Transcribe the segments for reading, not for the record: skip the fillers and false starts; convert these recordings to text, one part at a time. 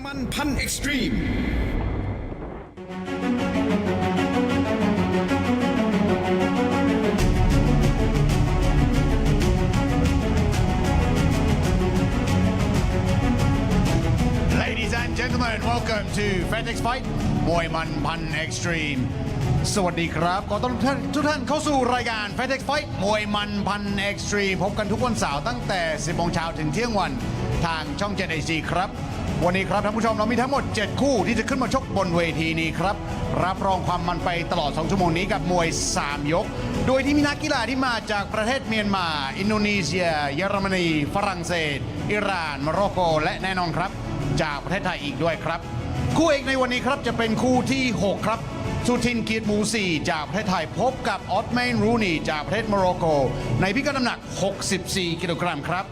มันพันเอ็กซ์ตรีมLadies and gentlemen, welcome to Fairtex Fight มวยมันพัน Extreme สวัสดีครับขอต้อนรับทุกท่านเข้าสู่รายการ Fairtex Fight มวยมันพัน Extreme พบกันทุกวันเสาร์ตั้งแต่ 10 โมงเช้าถึงเที่ยงวันทางช่อง 7 HD ครับวันนี้ครับท่านผู้ชมเรามีทั้งหมด 7 คู่ที่จะขึ้นมาชกบนเวทีนี้ครับรับรองความมันไปตลอด 2 ชั่วโมงนี้กับมวย 3 ยกโดยที่มีนักกีฬาที่มาจากประเทศเมียนมาอินโดนีเซียเยอรมนีฝรั่งเศสอิหร่านโมร็อกโกและแน่นอนครับจากประเทศไทยอีกด้วยครับคู่เอกในวันนี้ครับจะเป็นคู่ที่ 6 ครับสุทินเกียรติหมูสีจากประเทศไทยพบกับออตแมนรูนีจากประเทศโมร็อกโกในพิกัดน้ำหนัก 64 กิโลกรัมครับ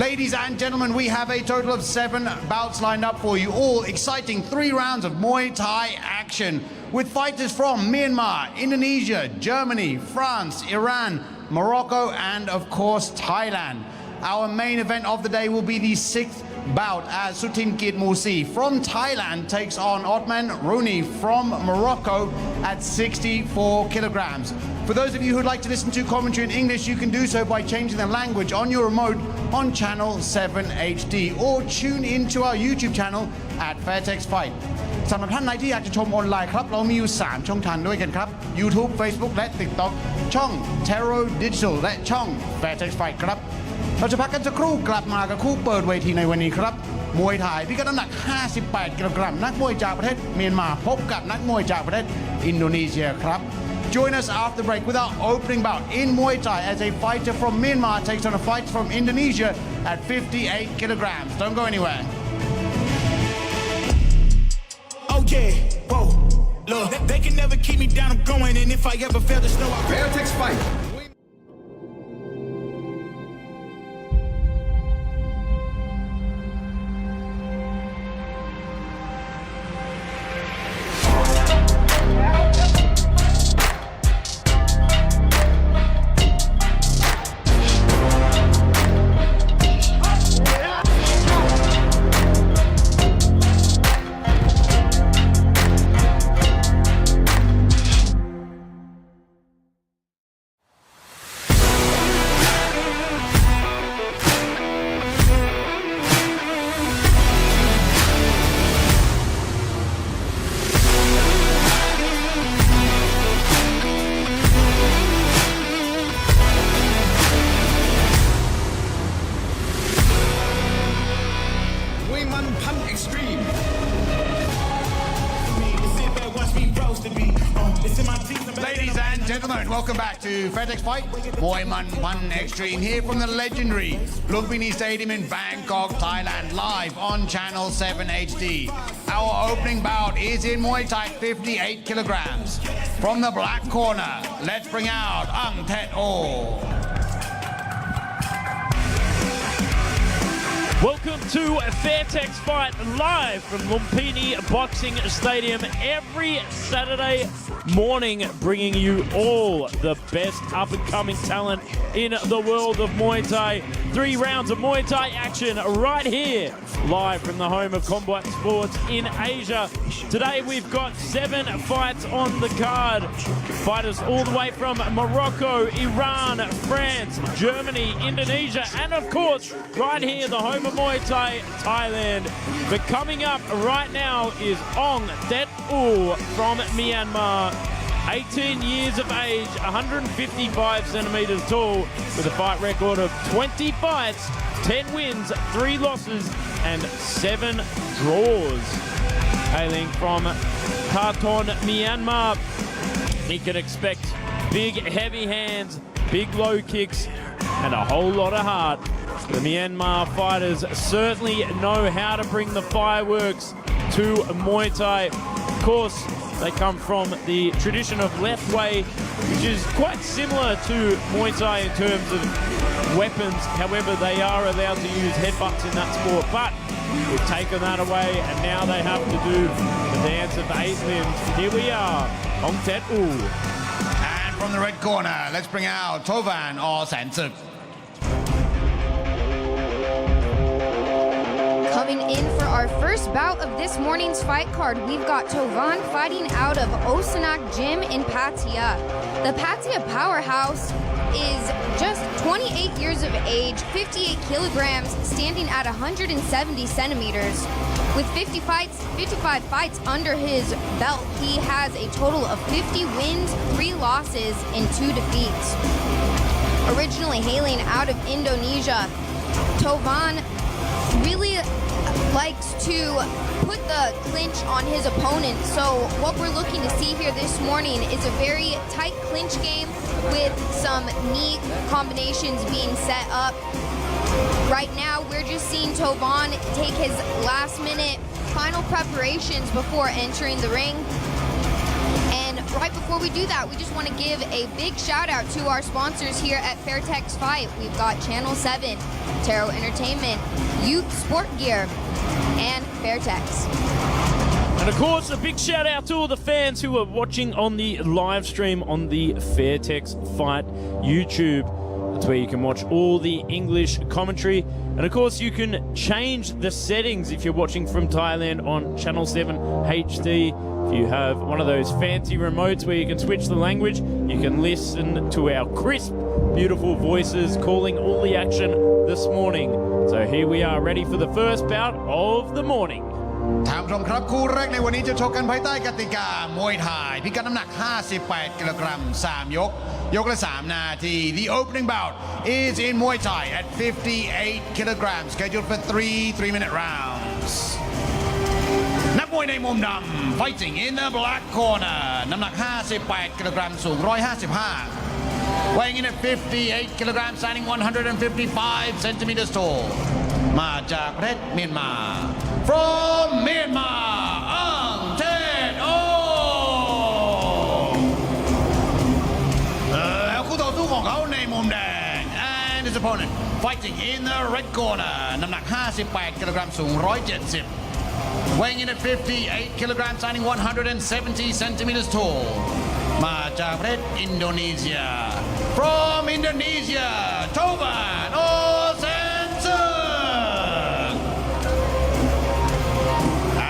Ladies and gentlemen, we have a total of 7 bouts lined up for you, all exciting 3 rounds of Muay Thai action with fighters from Myanmar, Indonesia, Germany, France, Iran, Morocco, and of course Thailand. Our main event of the day will be the 6th bout as Sutin Kiat Musi from Thailand takes on Otman Rooney from Morocco at 64 kilograms. For those of you who'd like to listen to commentary in English, you can do so by changing the language on your remote on channel 7 HD or tune into our YouTube channel at Fairtex Fight. สำหรับท่านไหนที่อยากจะชมออนไลน์ครับเรามีอยู่ 3 ช่องทางด้วยกันครับ YouTube Facebook และ TikTok ช่อง Terror Digital และช่อง Fairtex Fight ครับเราจะพักกันสักครู่กลับมากับคู่เปิดเวทีในวันนี้ครับมวยไทยพิกัดน้ำหนัก 58 กิโลกรัมนักมวยจากประเทศเมียนมาพบกับนักมวยจากประเทศอินโดนีเซียครับ Join us after the break with our opening bout in Muay Thai as a fighter from Myanmar takes on a fighter from Indonesia at 58 kilograms. Don't go anywhere. Oh yeah, whoa, look, they can never keep me down, I'm going, and if I ever fail to snow, I'll Fairtex Fight Ladies and gentlemen, welcome back to Fairtex Fight มวยมันพัน Extreme here from the legendary Lumpinee Stadium in Bangkok, Thailand, live on channel 7 HD. Our opening bout is in Muay Thai 58 kilograms. From the black corner, let's bring out Ang Tet O. Welcome to Fairtex Fight live from Lumpinee Boxing Stadium every Saturday morning, bringing you all the best up-and-coming talent in the world of Muay Thai. 3 rounds of Muay Thai action right here, live from the home of combat sports in Asia. Today we've got 7 fights on the card. Fighters all the way from Morocco, Iran, France, Germany, Indonesia, and of course, right here, the home of Muay Thai, Thailand. But coming up right now is Ong Tet U from Myanmar. 18 years of age, 155 centimeters tall, with a fight record of 20 fights, 10 wins, 3 losses, and 7 draws. Hailing from Khartoum, Myanmar, he can expect big, heavy hands, big low kicks, and a whole lot of heart. The Myanmar fighters certainly know how to bring the fireworks to Muay Thai. Of course, they come from the tradition of left way, which is quite similar to Muay Thai in terms of weapons. However, they are allowed to use headbutts in that sport, but we've taken that away, and now they have to do the dance of 8 limbs. Here we are, Ong Tet U. And from the red corner, let's bring out Tovan or Sansuk. Coming in for our our first bout of this morning's fight card, we've got Tovan fighting out of Osanak Gym in Pattaya. The Pattaya powerhouse is just 28 years of age, 58 kilograms, standing at 170 centimeters. With 55 fights under his belt, he has a total of 50 wins, 3 losses, and 2 defeats. Originally hailing out of Indonesia, Tovan really likes to put the clinch on his opponent. So what we're looking to see here this morning is a very tight clinch game with some neat combinations being set up. Right now, we're just seeing Tovan take his last-minute final preparations before entering the ring. And right before we do that, we just want to give a big shout-out to our sponsors here at Fairtex Fight. We've got Channel 7, Tarot Entertainment, Youth Sport Gear, and Fairtex. And of course, a big shout out to all the fans who are watching on the live stream on the Fairtex Fight YouTube. That's where you can watch all the English commentary. And of course, you can change the settings if you're watching from Thailand on Channel 7 HD. If you have one of those fancy remotes where you can switch the language, you can listen to our crisp, beautiful voices calling all the action this morning. So here we are, ready for the first bout of the morning. ท่านผู้ชมครับคู่แรกในวันนี้จะชกกันภายใต้กติกามวยไทยพิกัดน้ำหนัก 58 กิโลกรัม 3 ยก ยกละ 3 นาที The opening bout is in Muay Thai at 58 kilograms, scheduled for 3 3-minute rounds. นักมวยในมุมดำ fighting in the black corner น้ำหนัก 58 กิโลกรัม สูง 155 weighing in at 58 kilograms, standing 155 centimeters tall มาจากประเทศเมียนมา from Myanmar, Ang Tet O แล้วคู่ต่อสู้ของเขาในมุมแดง and his opponent fighting in the red corner น้ำหนัก 58 กิโลกรัม สูง 170 weighing in at 58 kilograms, standing 170 centimeters tall มาจากประเทศอินโดนีเซีย from Indonesia, Tovan Osensun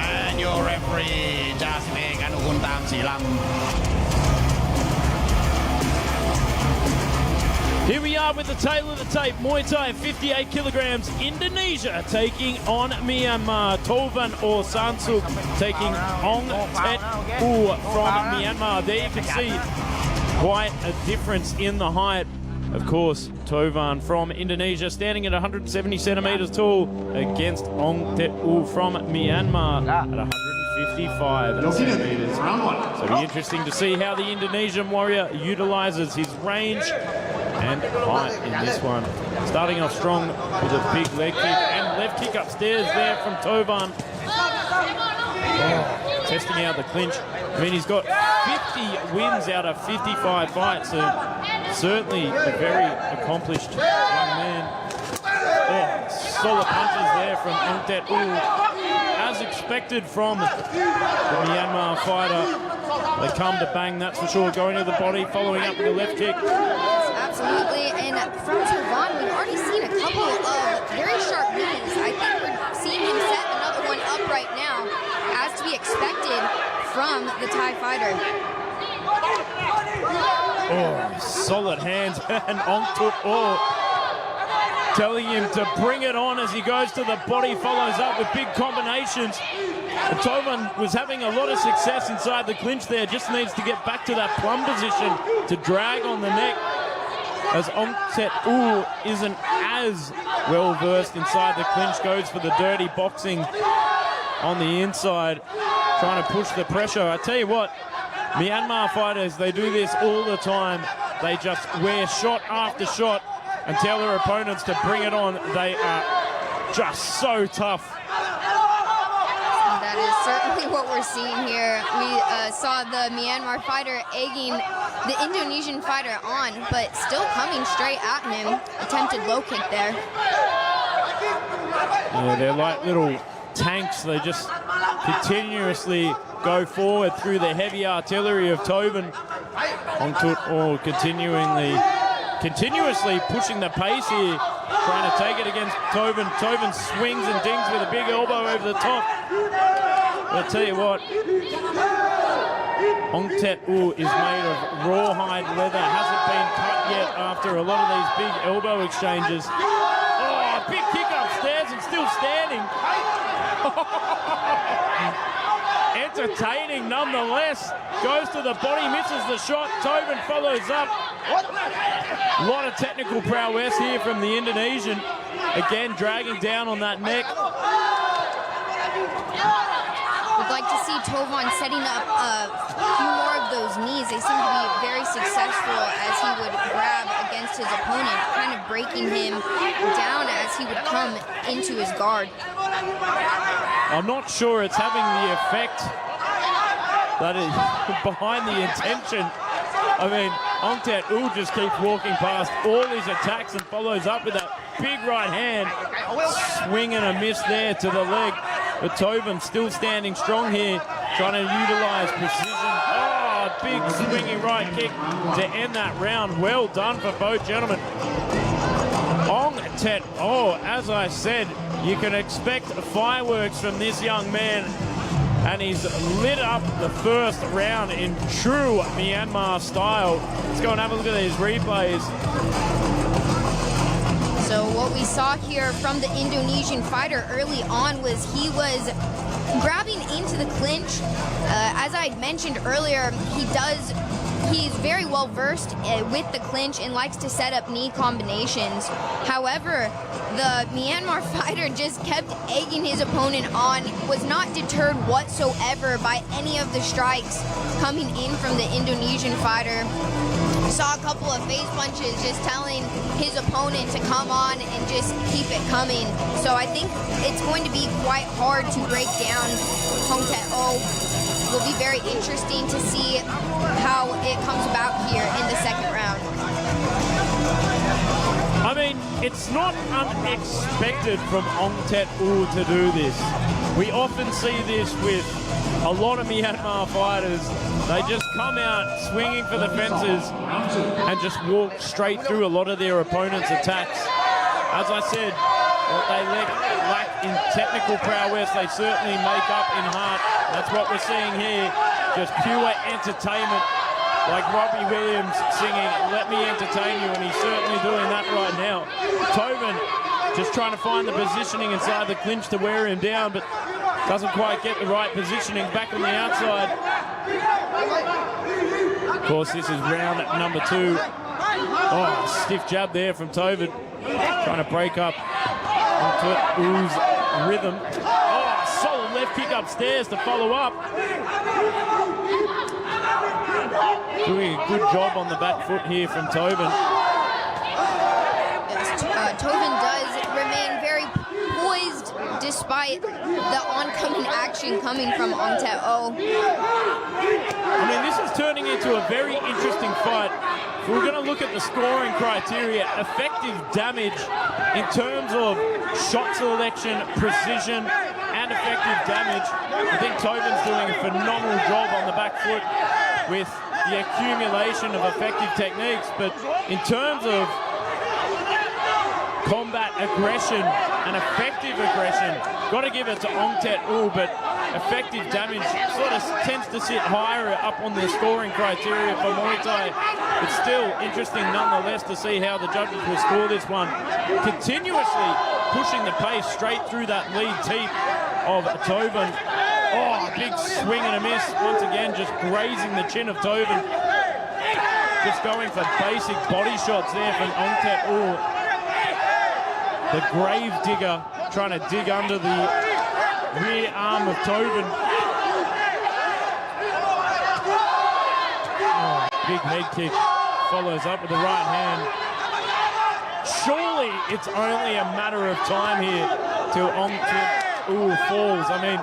and your referee จ่าสิบเอกอนุกุลตามศรีลำ Here we are with the tail of the tape. Muay Thai, 58 kilograms. Indonesia taking on Myanmar. Tovan Osensun taking Ong Tet U from Myanmar. There you can see quite a difference in the height. Of course, Tovan from Indonesia standing at 170 centimeters tall against Ong Tet U from Myanmar at 155 centimeters. So it'll be interesting to see how the Indonesian warrior utilizes his range and height in this one. Starting off strong with a big leg kick and left kick upstairs there from Tovan. Testing out the clinch. I mean, he's got 50 wins out of 55 fights, so certainly a very accomplished young man. Solid punches there from Ong Tet U. As expected from the Myanmar fighter, they come to bang, that's for sure. Going to the body, following up with a left kick. Absolutely, and from Tovan, we've already seen a couple of very sharp knees. I think we're seeing him set another one up right now, as to be expected from the Thai fighter. Solid hands, and Ong Tet U telling him to bring it on as he goes to the body, follows up with big combinations. And Tovan was having a lot of success inside the clinch there, just needs to get back to that plumb position to drag on the neck, as Ong Tet U isn't as well versed inside the clinch, goes for the dirty boxing on the inside, trying to push the pressure. I tell you what, Myanmar fighters, they do this all the time. They just wear shot after shot and tell their opponents to bring it on. They are just so tough. That is certainly what we're seeing here. We saw the Myanmar fighter egging the Indonesian fighter on, but still coming straight at him. Attempted low kick there. Yeah, they're like little tanks. They just continuously go forward through the heavy artillery of Tovan. Ong Tet U continuously pushing the pace here. trying to take it against Tovin. Tovin swings and dings with a big elbow over the top. But I'll tell you what, Ong Tet Oo is made of rawhide leather. Hasn't been cut yet after a lot of these big elbow exchanges. Oh, big kick upstairs and still standing. Entertaining nonetheless. Goes to the body, misses the shot. Tovin follows up. A lot of technical prowess here from the Indonesian. Again, dragging down on that neck. Would like to see Tovin setting up a few more of those knees. They seem to be very successful as he would grab against his opponent, kind of breaking him down as he would come into his guard. I'm not sure it's having the effect that is behind the intention. I mean, Ong Tet Oo just keeps walking past all his attacks and follows up with that big right hand. Swing and a miss there to the leg. But Tovin still standing strong here, trying to utilize precision. Oh, big swinging right kick to end that round. Well done for both gentlemen. Ong Tet Oo, as I said, you can expect fireworks from this young man. And he's lit up the first round in true Myanmar style. Let's go and have a look at these replays. So what we saw here from the Indonesian fighter early on was he was grabbing into the clinch. As I mentioned earlier, he's very well versed with the clinch and likes to set up knee combinations. However, the Myanmar fighter just kept egging his opponent on, was not deterred whatsoever by any of the strikes coming in from the Indonesian fighter. Saw a couple of face punches just telling his opponent to come on and just keep it coming. So I think it's going to be quite hard to break down Ong Tet Oo. Will be very interesting to see how it comes about here in the second round. I mean, it's not unexpected from Ong Tet Oo to do this. We often see this with a lot of Myanmar fighters. They just come out swinging for the fences and just walk straight through a lot of their opponent's attacks. As I said, what they lack in technical prowess, they certainly make up in heart. That's what we're seeing here. Just pure entertainment. Like Robbie Williams singing, "Let me entertain you," and he's certainly doing that right now. Tovin just trying to find the positioning inside the clinch to wear him down, but doesn't quite get the right positioning back on the outside. Of course, this is round number 2. Oh, stiff jab there from Tovin. Trying to break up Ong Tet Oo's rhythm. Oh, solid left kick upstairs to follow up. Doing a good job on the back foot here from Tovin. Yes, Tovin does remain very poised despite the oncoming action coming from Ong Tet Oo. I mean, this is turning into a very interesting fight. If we're going to look at the scoring criteria, effective damage in terms of shot selection, precision, and effective damage, I think Tovin's doing a phenomenal job on the back foot with the accumulation of effective techniques. But in terms of combat aggression and effective aggression, got to give it to Ong Tet Oo, but effective damage sort of tends to sit higher up on the scoring criteria for Muay Thai. It's still interesting nonetheless to see how the judges will score this one. Continuously pushing the pace straight through that lead teep of Tovin. Oh, big swing and a miss. Once again, just grazing the chin of Tovin. Just going for basic body shots there from Ong Tet Oo. The grave digger trying to dig under the rear arm of Tovin. Oh, big head kick. Follows up with the right hand. Surely it's only a matter of time here till Ong Tet Oo falls. I mean,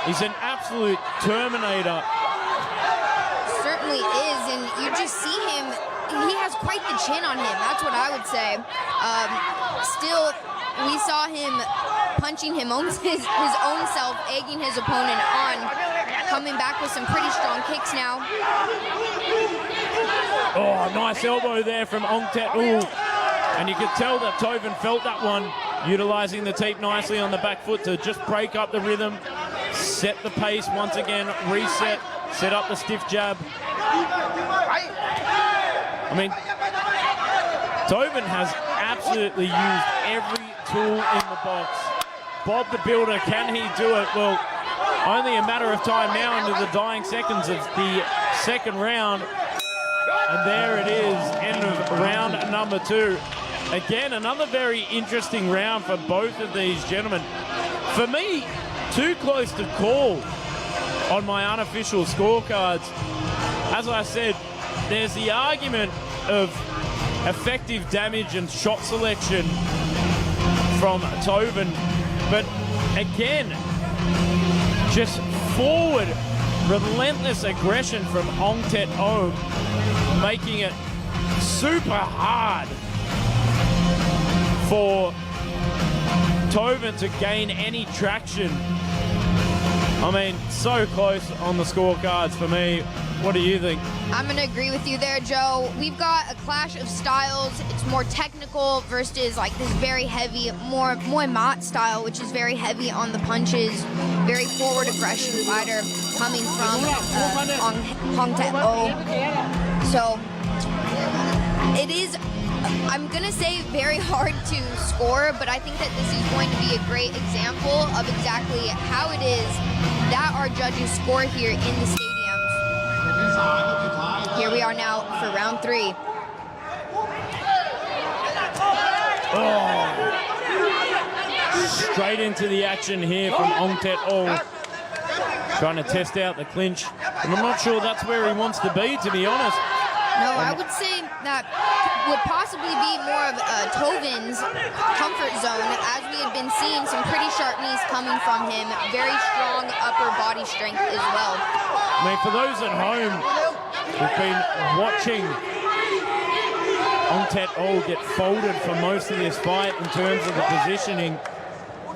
he's an absolute Terminator. Certainly is, and you just see him, he has quite the chin on him, that's what I would say. Still, we saw him punching his own self, egging his opponent on, coming back with some pretty strong kicks now. Oh, nice elbow there from Ong Tet Oo. And you could tell that Tovin felt that one, utilizing the teep nicely on the back foot to just break up the rhythm, set the pace once again, reset, set up the stiff jab. I mean, Tovin has absolutely used every tool in the box. Bob the Builder, can he do it? Well, only a matter of time now into the dying seconds of the second round. And there it is, end of round number 2. Again, another very interesting round for both of these gentlemen. For me, too close to call on my unofficial scorecards. As I said, there's the argument of effective damage and shot selection from Tovin, but again, just forward, relentless aggression from Ong Tet O, making it super hard for Tovin to gain any traction. I mean, so close on the scorecards for me. What do you think? I'm going to agree with you there, Joe. We've got a clash of styles. It's more technical versus like this very heavy, more Muay Mat style, which is very heavy on the punches, very forward aggression fighter coming from Ong Tet O. So it is, I'm going to say, very hard to score, but I think that this is going to be a great example of exactly how it is that our judges score here in the stadiums. Here we are now for round 3. Oh. Straight into the action here from Ong Tet O. Trying to test out the clinch. And I'm not sure that's where he wants to be, to be honest. No, I would say that would possibly be more of Tovin's comfort zone, as we had been seeing some pretty sharp knees coming from him. Very strong upper body strength as well. I mean, for those at home who've been watching Ong Tet O get folded for most of this fight in terms of the positioning,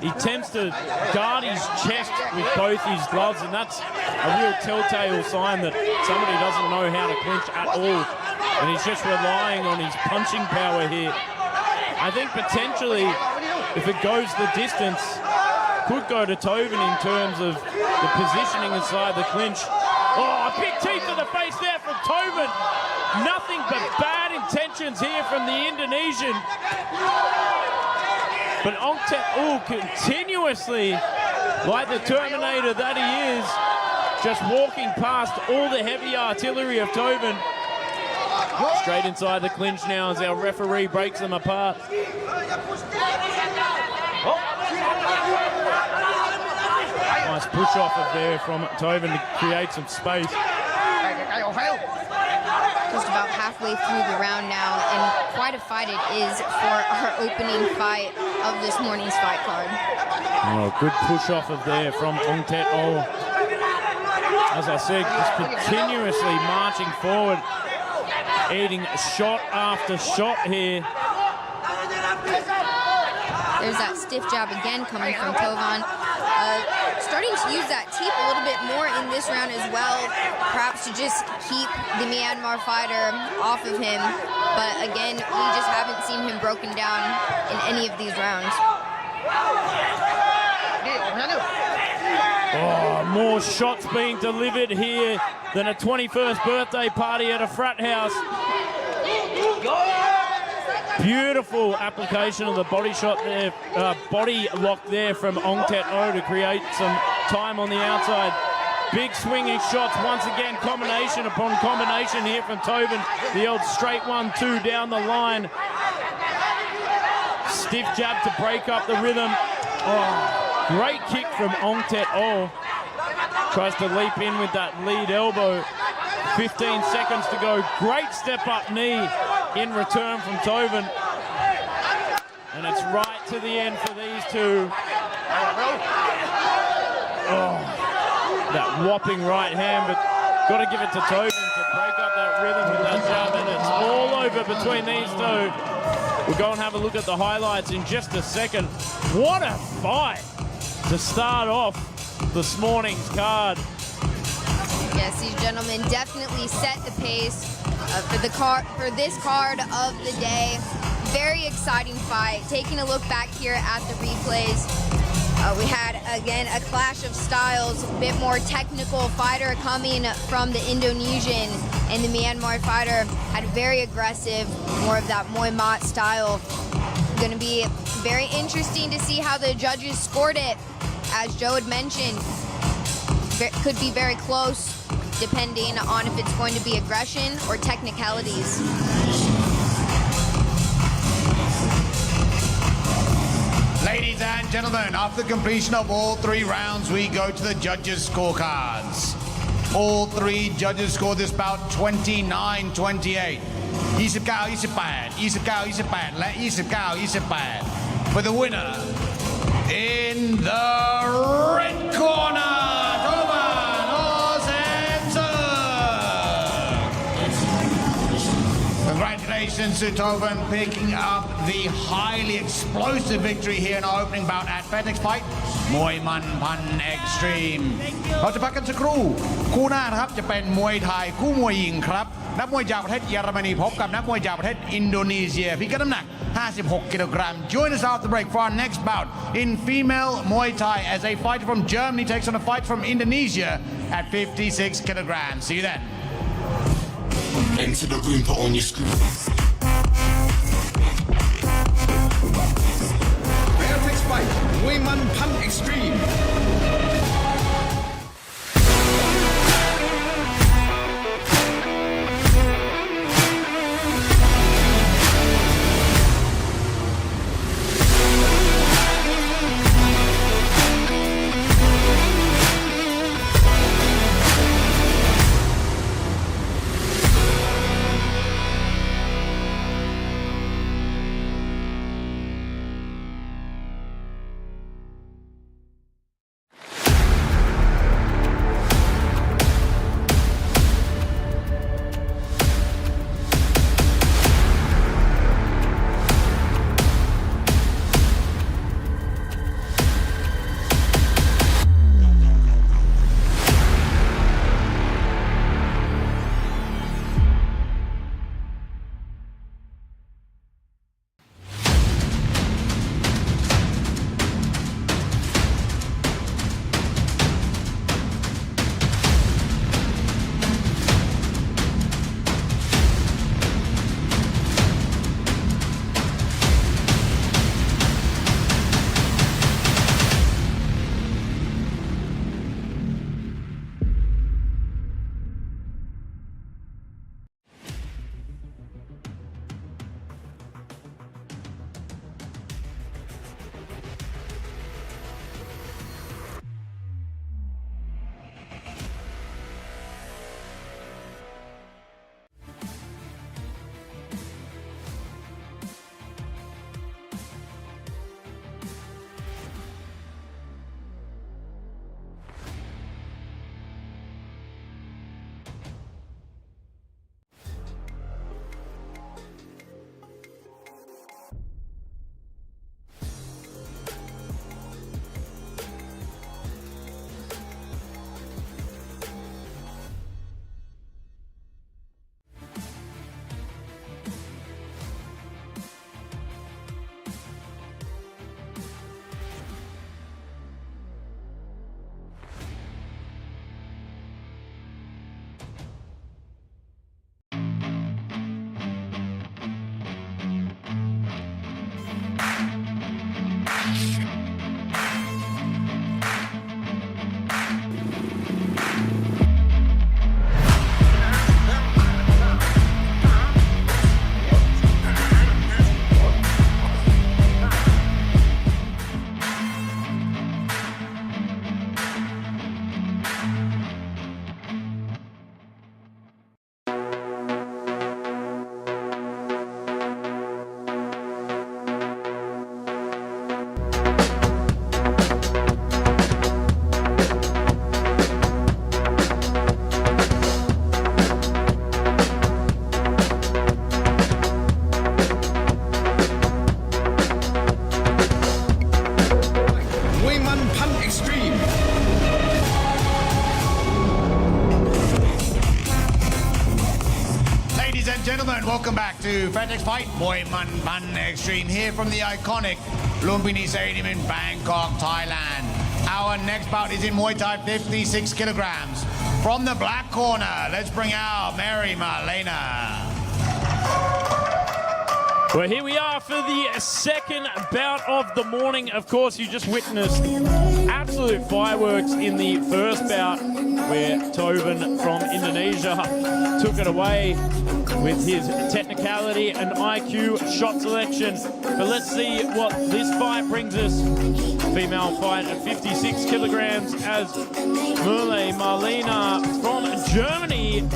he tends to guard his chest with both his gloves, and that's a real telltale sign that somebody doesn't know how to clinch at all, and he's just relying on his punching power here. I think potentially, if it goes the distance, could go to Tovin in terms of the positioning inside the clinch. Oh, a big teeth to the face there from Tovin. Nothing but bad intentions here from the Indonesian. But Ong Tet O continuously, like the Terminator that he is, just walking past all the heavy artillery of Tovin. Straight inside the clinch now as our referee breaks them apart. Nice push off of there from Tovin to create some space. Just about halfway through the round now, and quite a fight it is for our opening fight of this morning's fight card. Oh, good push off of there from Ong Tet O. As I said, just continuously marching forward, eating shot after shot here. There's that stiff jab again coming from Tovin. Starting to use that teep a little bit more in this round as well, perhaps to just keep the Myanmar fighter off of him. But again, we just haven't seen him broken down in any of these rounds. Oh, more shots being delivered here than a 21st birthday party at a frat house. Beautiful application of the body shot there, body lock there from Ong Tet O to create some time on the outside. Big swinging shots once again, combination upon combination here from Tovin. The old straight 1-2 down the line. Stiff jab to break up the rhythm. Oh, great kick from Ong Tet O. Tries to leap in with that lead elbow. 15 seconds to go. Great step up knee in return from Tovin. And it's right to the end for these two. Oh, that whopping right hand, but got to give it to Tovin to break up that rhythm with that jab, and it's all over between these two. We'll go and have a look at the highlights in just a second. What a fight to start off this morning's card. Yes, these gentlemen definitely set the pace for this card of the day. very exciting fight. Taking a look back here at the replays, we had, again, a clash of styles, a bit more technical fighter coming from the Indonesian, and the Myanmar fighter had very aggressive, more of that Muay Thai style. Going to be very interesting to see how the judges scored it. As Joe had mentioned, could be very close, depending on if it's going to be aggression or technicalities. Ladies and gentlemen, after completion of all 3 rounds, we go to the judges' scorecards. All 3 judges scored this bout 29-28. 29-28, 29-28 และ 29-28. For the winner, in the red corner, Tovan Osenser. Congratulations to Tovan picking up the highly explosive victory here in our opening bout at Fairtex Fight มวยมันพันเอ็กซ์ตรีมเราจะพักกันสักครู่คู่หน้านะครับจะเป็นมวยไทยคู่มวยหญิงครับนักมวยจากประเทศเยอรมนีพบกับนักมวยจากประเทศอินโดนีเซียพิกัดน้ำหนัก 56 กิโลกรัม Join us after the break for our next bout in female Muay Thai as a fighter from Germany takes on a fighter from Indonesia at 56 kilograms. See you then. Enter the room, put on your screw. Fairtex Fight มวยมันพันเอ็กซ์ตรีม Fairtex Fight Muay Man Pan Extreme here from the iconic Lumpinee Stadium in Bangkok, Thailand. Our next bout is in Muay Thai 56 kilograms. From the black corner, let's bring out Mary Marlena. Well, here we are for the second bout of the morning. Of course, you just witnessed absolute fireworks in the first bout where Tovan from Indonesia took it away with his technicality and IQ shot selection. But let's see what this fight brings us. Female fight at 56 kilograms as Muay Marlena from Germany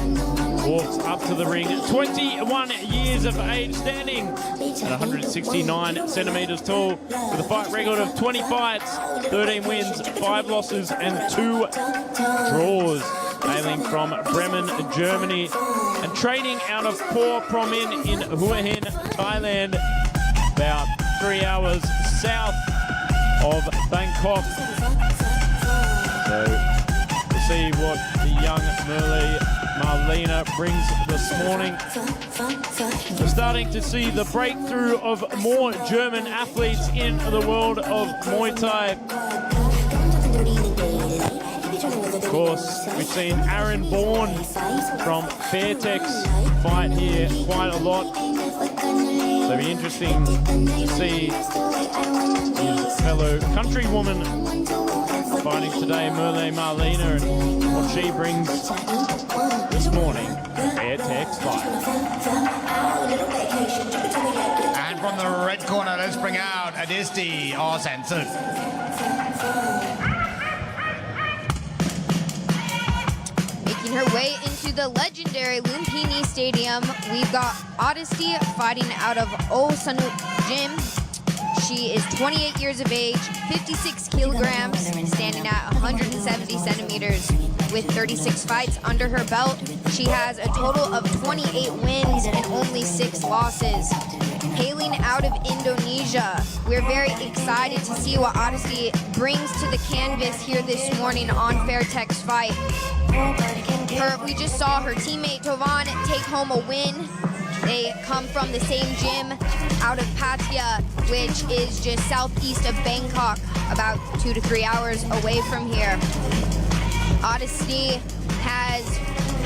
walks up to the ring. 21 years of age, standing at 169 centimeters tall, with a fight record of 20 fights, 13 wins, 5 losses, and 2 draws. Hailing from Bremen, Germany, and training out of Khor Promin in Hua Hin, Thailand, about 3 hours south of Bangkok. So, to see what the young Muay Marlena brings this morning. We're starting to see the breakthrough of more German athletes in the world of Muay Thai. Of course, we've seen Aaron Bourne from Fairtex fight here quite a lot. So it'll be interesting to see his fellow countrywoman fighting today, Muay Marlena, and what she brings this morning. Fairtex fight. And from the red corner, let's bring out Adisti Orsansuk. Making her way into the legendary Lumpinee Stadium, we've got Odyssey fighting out of Osanuk Gym. She is 28 years of age, 56 kilograms, standing at 170 centimeters. With 36 fights under her belt, she has a total of 28 wins and only 6 losses. Hailing out of Indonesia, we're very excited to see what Odyssey brings to the canvas here this morning on Fairtex Fight. We just saw her teammate Tovan take home a win. They come from the same gym out of Pattaya, which is just southeast of Bangkok, about 2 to 3 hours away from here. Odyssey has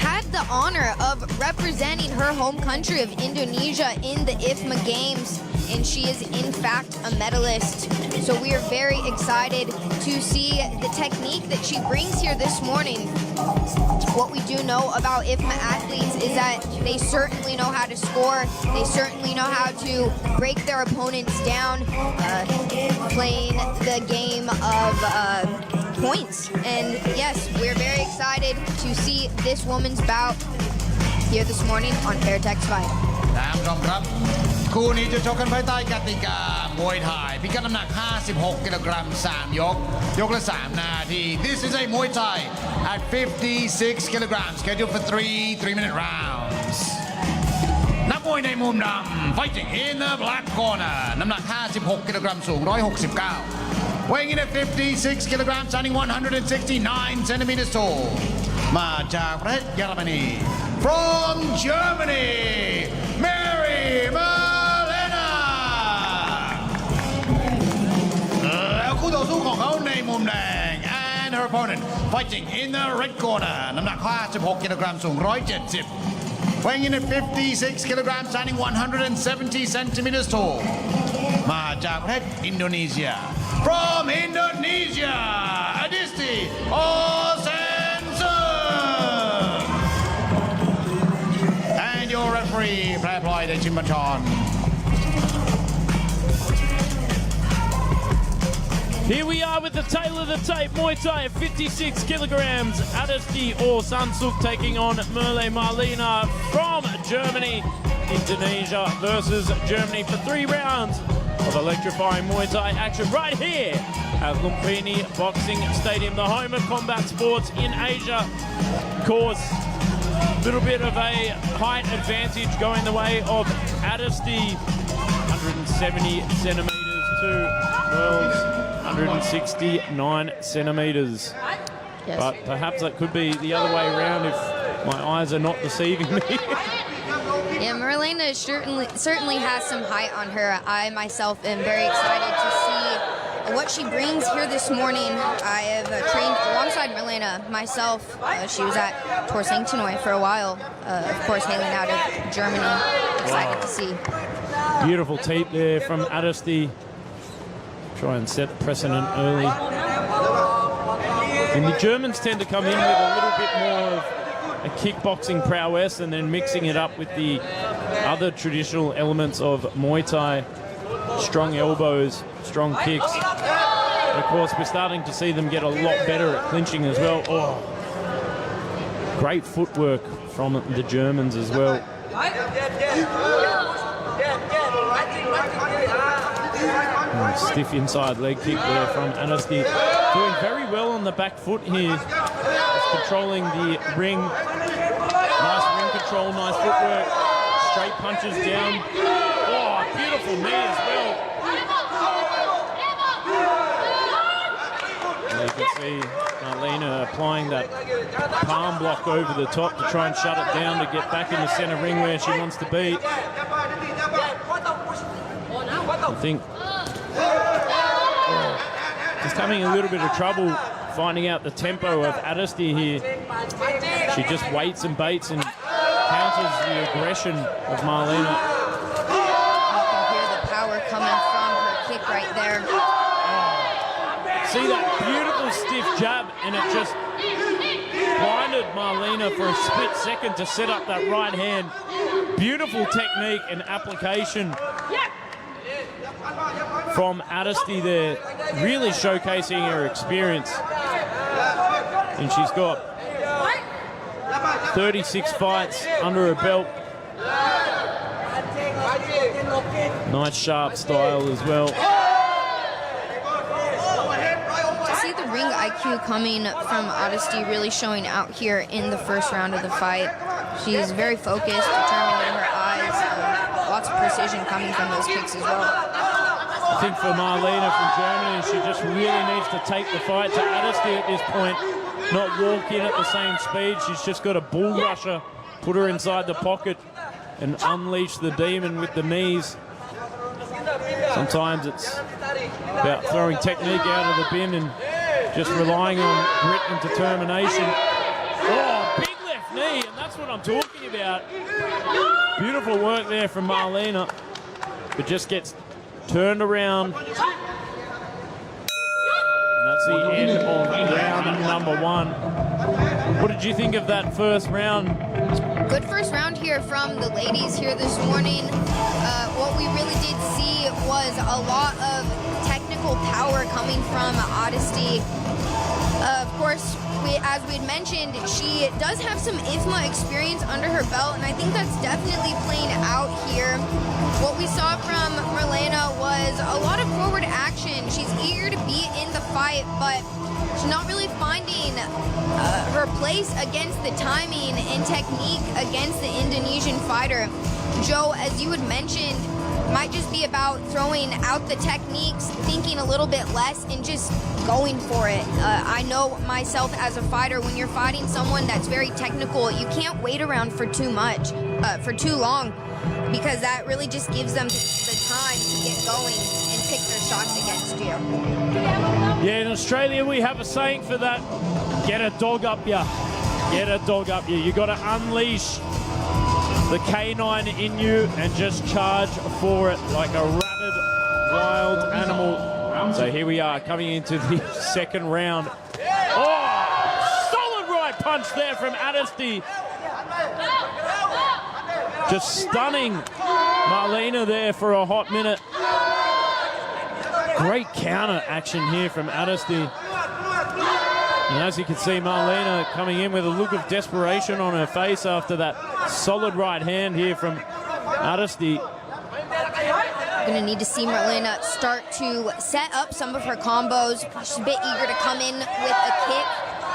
had the honor of representing her home country of Indonesia in the IFMA Games, and she is in fact a medalist. So we are very excited to see the technique that she brings here this morning. What we do know about IFMA athletes is that they certainly know how to score. They certainly know how to break their opponents down, playing the game of points. And yes, we're very excited to see this woman's bout here this morning on Fairtex Fight. ท่านผู้ชมครับคู่นี้จะชกกันภายใต้กติกามวยไทยพิกัดน้ำหนัก 56 กิโลกรัม 3 ยก ยกละ 3 นาที This is a Muay Thai at 56 kilograms, scheduled for 3-minute rounds. นักมวยในมุมดำ fighting in the black corner น้ำหนัก 56 กิโลกรัม สูง 169 weighing in at 56 kilograms, standing 169 centimeters tall มาจากประเทศเยอรมนี from Germany Mary Marlena แล้วคู่ต่อสู้ของเขาในมุมแดง and her opponent fighting in the red corner น้ำหนัก 56 กิโลกรัม สูง 170 weighing in at 56 kilograms, standing 170 centimeters tall มาจากประเทศอินโดนีเซีย from Indonesia Adisti Orsansuk and your referee แพรพลอยเดชิมบัญชร Here we are with the tail of the tape, Muay Thai at 56 kilograms. Adisti Orsansuk taking on Muay Marlena from Germany. Indonesia versus Germany for 3 rounds of electrifying Muay Thai action right here at Lumpinee Boxing Stadium, the home of combat sports in Asia. Of course, a little bit of a height advantage going the way of Adisti, 170 centimeters to Merle's 169 centimeters. Yes. But perhaps that could be the other way around if my eyes are not deceiving me. Yeah, Merle Marlena certainly has some height on her. I myself am very excited to see what she brings here this morning. I have trained alongside Marlena myself. She was at Tor Sanctinoy for a while, of course hailing out of Germany. Excited to see. Beautiful tape there from Adesti. Try and set precedent early. And the Germans tend to come in with a little bit more of a kickboxing prowess and then mixing it up with the other traditional elements of Muay Thai. Strong elbows, strong kicks. And of course, we're starting to see them get a lot better at clinching as well. Oh, great footwork from the Germans as well. Stiff inside leg kick there from Adesti. Doing very well on the back foot here. Just controlling the ring. Nice ring control, nice footwork. Straight punches down. Oh, beautiful knee as well. And you can see Marlena applying that palm block over the top to try and shut it down to get back in the center ring where she wants to be. I think just having a little bit of trouble finding out the tempo of Adesti here. She just waits and baits and counters the aggression of Marlena. You can hear the power coming from her kick right there. See that beautiful stiff jab, and it just blinded Marlena for a split second to set up that right hand. Beautiful technique and application from Adesti there, really showcasing her experience. And she's got 36 fights under her belt. Nice sharp style as well. To see the ring IQ coming from Adesti really showing out here in the first round of the fight. She's very focused, determined in her eyes. Lots of precision coming from those kicks as well. I think for Marlena from Germany, she just really needs to take the fight to Adesti at this point, not walk in at the same speed. She's just got a bull rusher, put her inside the pocket and unleash the demon with the knees. Sometimes it's about throwing technique out of the bin and just relying on grit and determination. Oh, big left knee, and that's what I'm talking about. Beautiful work there from Marlena, but just gets turned around. And that's the end of round number one. What did you think of that first round? Good first round here from the ladies here this morning. What we really did see was a lot of technical power coming from Adesti. Of course, as we had mentioned, she does have some IFMA experience under her belt, and I think that's definitely playing out here. What we saw from Marlena was a lot of forward action. She's eager to be in the fight, but she's not really finding her place against the timing and technique against the Indonesian fighter. Joe, as you had mentioned, might just be about throwing out the techniques, thinking a little bit less, and just going for it. I know myself as a fighter, when you're fighting someone that's very technical, you can't wait around for too long, because that really just gives them the time to get going and pick their shots against you. Yeah, in Australia we have a saying for that: get a dog up ya. Get a dog up ya. You got to unleash the canine in you and just charge for it like a rabid wild animal. So here we are coming into the second round. Oh, solid right punch there from Adesti. Just stunning Marlena there for a hot minute. Great counter action here from Adesti. And as you can see, Marlena coming in with a look of desperation on her face after that solid right hand here from Adesti. Going to need to see Marlena start to set up some of her combos. She's a bit eager to come in with a kick.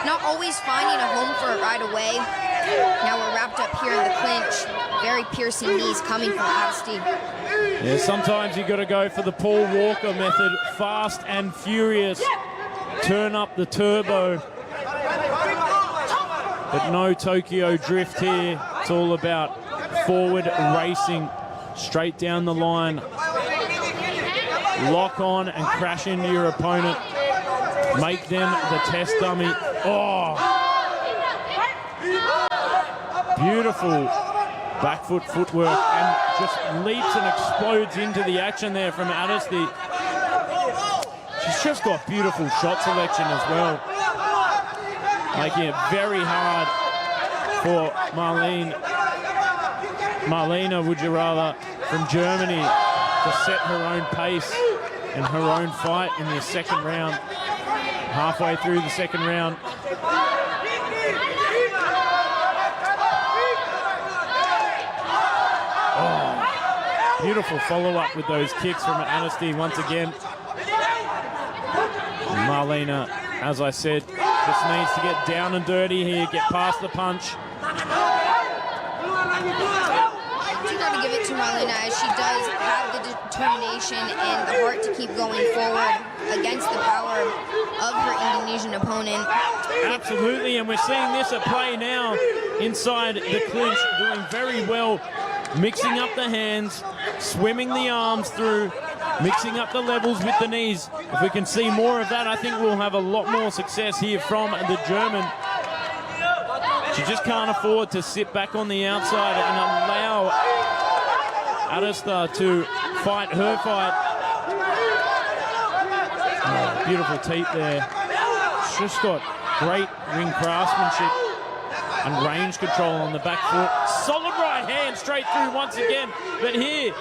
Not always finding a home for it right away. Now we're wrapped up here in the clinch. Very piercing knees coming from Adesti. Yeah, sometimes you got to go for the Paul Walker method, fast and furious. Turn up the turbo. But no Tokyo drift here. It's all about forward racing straight down the line. Lock on and crash into your opponent. Make them the test dummy. Oh! Beautiful back foot footwork and just leaps and explodes into the action there from Adesty. She's just got beautiful shot selection as well, making it very hard for Marlena, would you rather, from Germany to set her own pace and her own fight in the second round. Halfway through the second round. Oh, beautiful follow-up with those kicks from Adesty once again. Marlena, as I said, just needs to get down and dirty here, get past the punch. You got to give it to Marlena, as she does have the determination and the heart to keep going forward against the power of her Indonesian opponent. Absolutely, and we're seeing this at play now inside the clinch, doing very well, mixing up the hands, swimming the arms through, mixing up the levels with the knees. If we can see more of that, I think we'll have a lot more success here from the German. She just can't afford to sit back on the outside and allow Adesty to fight her fight. Oh, beautiful teep there. She's just got great ring craftsmanship and range control on the back foot. Solid right hand straight through once again. But here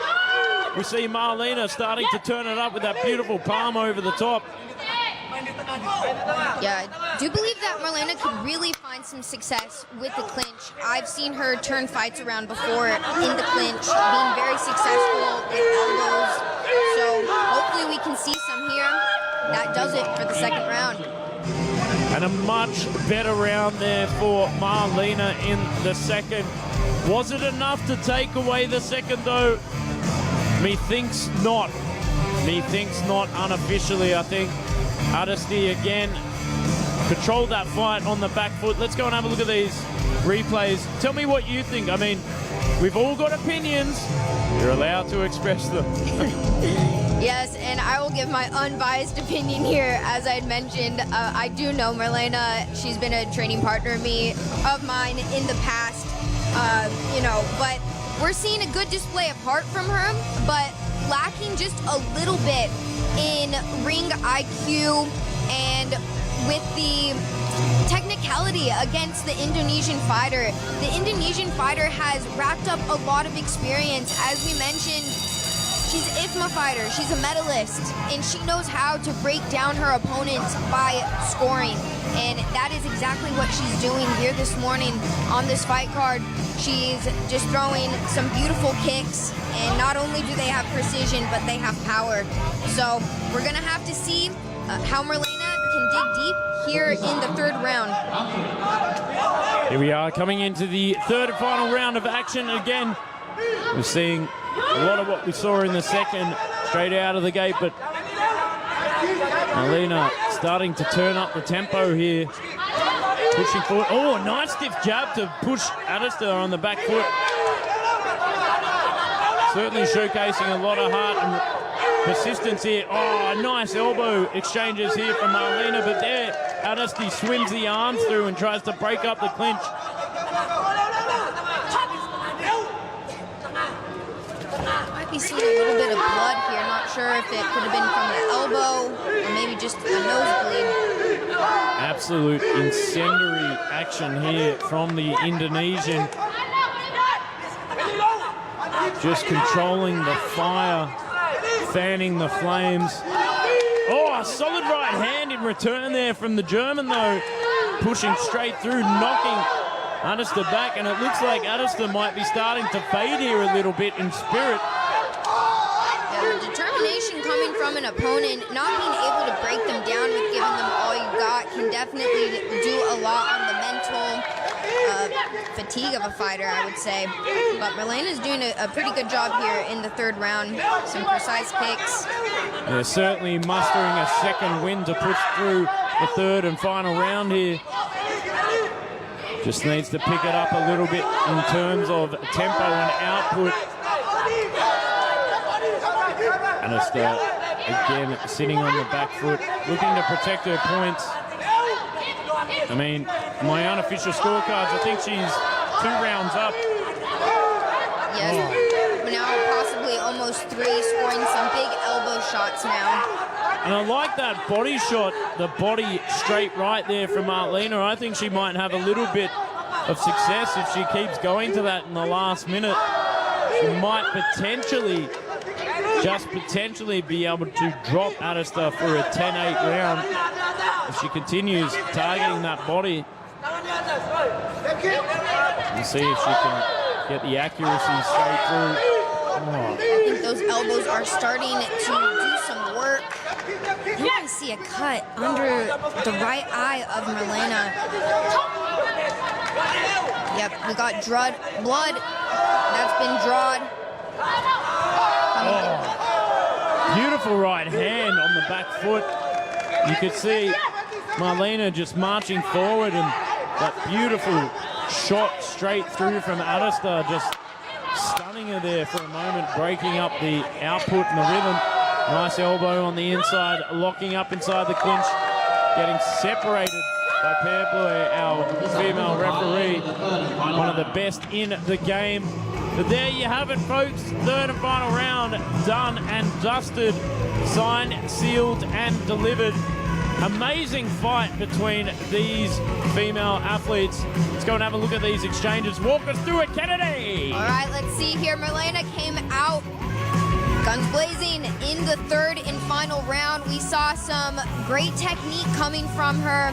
we see Marlena starting to turn it up with that beautiful palm over the top. Yeah, I do believe that Marlena could really find some success with the clinch. I've seen her turn fights around before in the clinch, being very successful with elbows. So hopefully we can see some here. That does it for the second round. And a much better round there for Marlena in the second. Was it enough to take away the second though? Methinks not. Methinks not unofficially, I think. Adesty again controlled that fight on the back foot. Let's go and have a look at these replays. Tell me what you think. I mean, we've all got opinions. You're allowed to express them. Yes, and I will give my unbiased opinion here. As I had mentioned, I do know Marlena. She's been a training partner of mine in the past, but we're seeing a good display apart from her, but lacking just a little bit in ring IQ and with the technicality against the Indonesian fighter. The Indonesian fighter has racked up a lot of experience. As we mentioned, she's an IFMA fighter, she's a medalist, and she knows how to break down her opponents by scoring. And that is exactly what she's doing here this morning on this fight card. She's just throwing some beautiful kicks, and not only do they have precision, but they have power. So we're gonna have to see how Marlena can dig deep here in the third round. Here we are coming into the third and final round of action again. We're seeing a lot of what we saw in the second straight out of the gate, but Marlena starting to turn up the tempo here. Pushing forward. Oh, a nice stiff jab to push Adesty on the back foot. Certainly showcasing a lot of heart and persistence here. Oh, nice elbow exchanges here from Marlena, but there Adesty swings the arms through and tries to break up the clinch. Might be seeing a little bit of blood here. Not sure if it could have been from the elbow or maybe just a nosebleed. Absolute incendiary action here from the Indonesian. Just controlling the fire, fanning the flames. Oh, a solid right hand in return there from the German though. Pushing straight through, knocking Adesty back, and it looks like Adesty might be starting to fade here a little bit in spirit. Yeah, determination coming from an opponent, not being able to break them down with giving them all you got can definitely do a lot on the mental fatigue of a fighter, I would say. But Marlena's doing a pretty good job here in the third round. Some precise kicks. They're certainly mustering a second win to push through the third and final round here. Just needs to pick it up a little bit in terms of tempo and output. Alistair again sitting on the back foot, looking to protect her points. I mean, my unofficial scorecards, I think she's 2 rounds up. Yes, now possibly almost 3, scoring some big elbow shots now. And I like that body shot, the body straight right there from Marlena. I think she might have a little bit of success if she keeps going to that in the last minute. She might potentially, just potentially, be able to drop Alistair for a 10-8 round if she continues targeting that body. We'll see if she can get the accuracy straight through. I think those elbows are starting to do some work. You can see a cut under the right eye of Marlena. Yep, we got blood that's been drawn. Beautiful right hand on the back foot. You could see Marlena just marching forward, and that beautiful shot straight through from Alistair, just stunning her there for a moment, breaking up the output and the rhythm. Nice elbow on the inside, locking up inside the clinch, getting separated by Per Blue, our female referee, one of the best in the game. But there you have it, folks. 3rd and final round, done and dusted, signed, sealed, and delivered. Amazing fight between these female athletes. Let's go and have a look at these exchanges. Walk us through it, Kennedy. All right, let's see here. Marlena came out guns blazing in the 3rd and final round. We saw some great technique coming from her.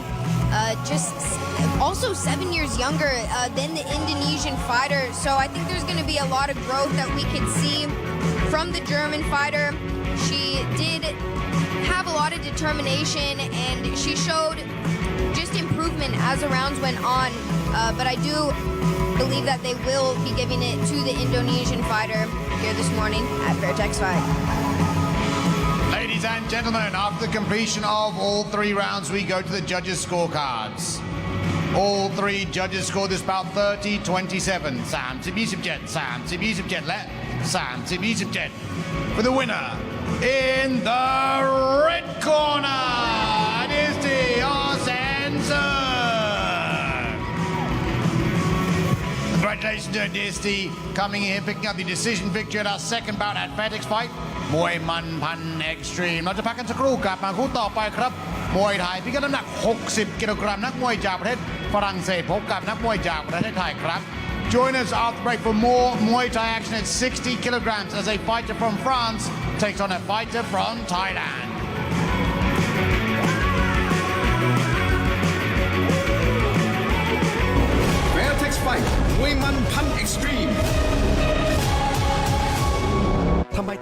Just also 7 years younger than the Indonesian fighter. So I think there's going to be a lot of growth that we could see from the German fighter. She did have a lot of determination, and she showed just improvement as the rounds went on. But I do believe that they will be giving it to the Indonesian fighter here this morning at Fairtex Fight. Ladies and gentlemen, after the completion of all 3 rounds, we go to the judges' scorecards. All 3 judges scored this bout 30-27. 30-27 และ 30-27. For the winner, in the red corner, it is the Arsenson. Congratulations to Disty coming in, picking up the decision victory at our 2nd bout at Fairtex Fight มวยมันพันเอ็กซ์ตรีมเราจะพักกันสักครู่กลับมาคู่ต่อไปครับมวยไทยพิกัดน้ำหนัก60 กิโลกรัมนักมวยจากประเทศฝรั่งเศสพบกับนักมวยจากประเทศไทยครับ Join us after break for more Muay Thai action at 60 kilograms as a fighter from France takes on a fighter from Thailand. Fairtex Fight มวยมันพันเอ็กซ์ตรีมทำไม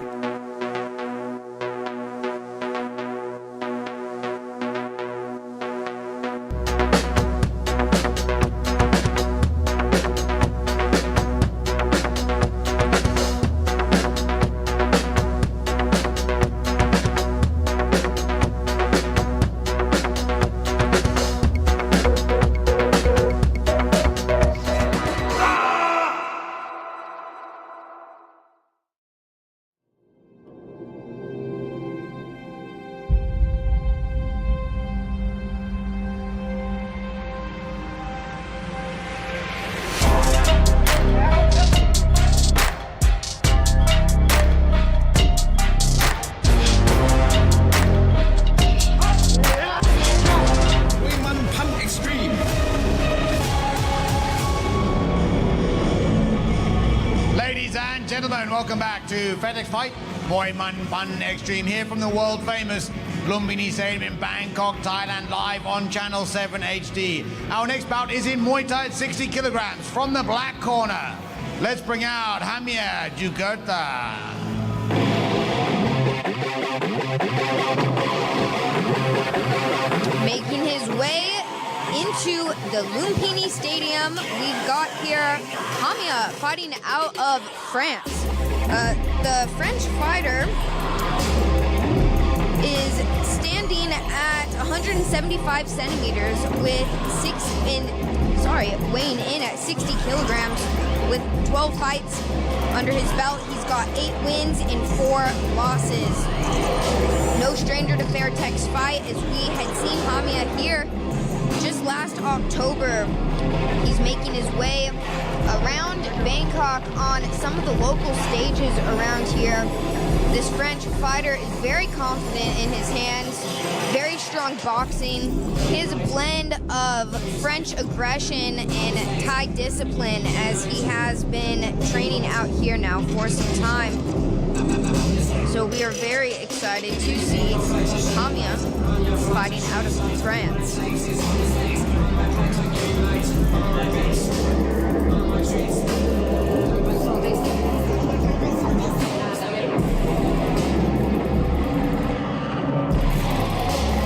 Welcome back to Fairtex Fight, Muay Pan Extreme here from the world famous Lumpinee Stadium in Bangkok, Thailand, live on Channel 7 HD. Our next bout is in Muay Thai at 60 kilograms from the black corner. Let's bring out Hamia Jugerta. Making his way into the Lumpinee Stadium, we've got here Hamia fighting out of France. The French fighter is standing at 175 centimeters with weighing in at 60 kilograms with 12 fights under his belt. He's got 8 wins and 4 losses. No stranger to Fairtex fight, as we had seen Hamia here just last October. He's making his way around Bangkok on some of the local stages around here. This French fighter is very confident in his hands, very strong boxing. His blend of French aggression and Thai discipline, as he has been training out here now for some time. So we are very excited to see Hamia fighting out of France.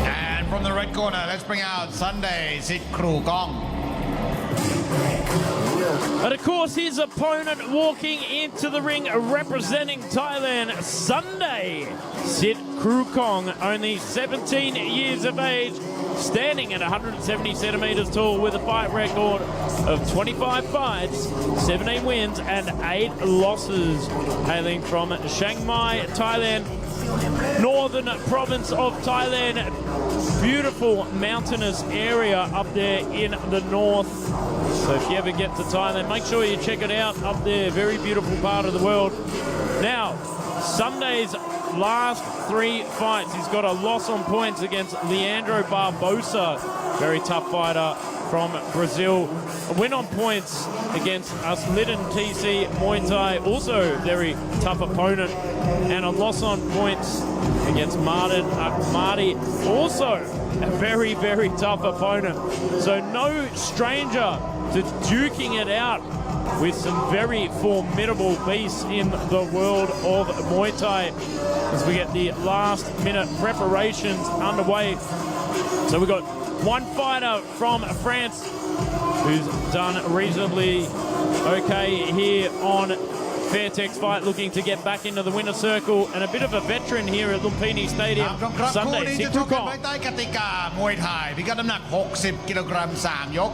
And from the red corner, let's bring out Sunday Sit Kru Kong. But of course, his opponent walking into the ring representing Thailand, Sunday Sit Kru Kong, only 17 years of age, standing at 170 centimeters tall with a fight record of 25 fights, 17 wins and 8 losses, hailing from Chiang Mai, Thailand, northern province of Thailand. Beautiful mountainous area up there in the north. So if you ever get to Thailand, make sure you check it out up there. Very beautiful part of the world. Now, Sunday's last 3 fights, he's got a loss on points against Leandro Barbosa, very tough fighter from Brazil. A win on points against Lumpinee TC Muay Thai, also very tough opponent. And a loss on points against Martin Akmadi, also a very, very tough opponent. So no stranger to duking it out with some very formidable beasts in the world of Muay Thai as we get the last minute preparations underway. So we've got one fighter from France who's done reasonably okay here on Fairtex fight, looking to get back into the winner's circle, and a bit of a veteran here at Lumpinee Stadium. Sunday, Sit Kru Kong. ภายใต้กติกามวยไทยพิกัดน้ำหนัก 60 กิโลกรัม 3 ยก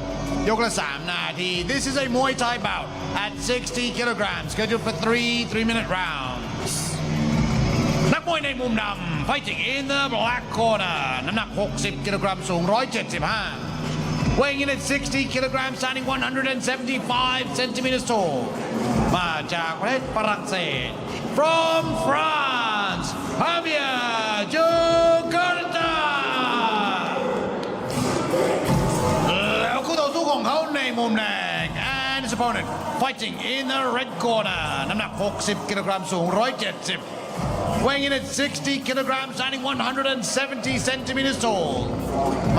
ยกละ 3 นาที This is a Muay Thai bout at 60 kilograms, scheduled for 3 3-minute rounds. นักมวยในมุมดำ fighting in the black corner น้ำหนัก 60 กิโลกรัม สูง 175. Weighing in at 60 kilograms, standing 175 centimeters tall. มาจากประเทศฝรั่งเศส From France, Javier Jakarta. แล้วคู่ต่อสู้ของเขาในมุมแดง and his opponent fighting in the red corner น้ำหนัก 60 กิโลกรัม สูง 170. Weighing in at 60 kilograms, standing 170 centimeters tall.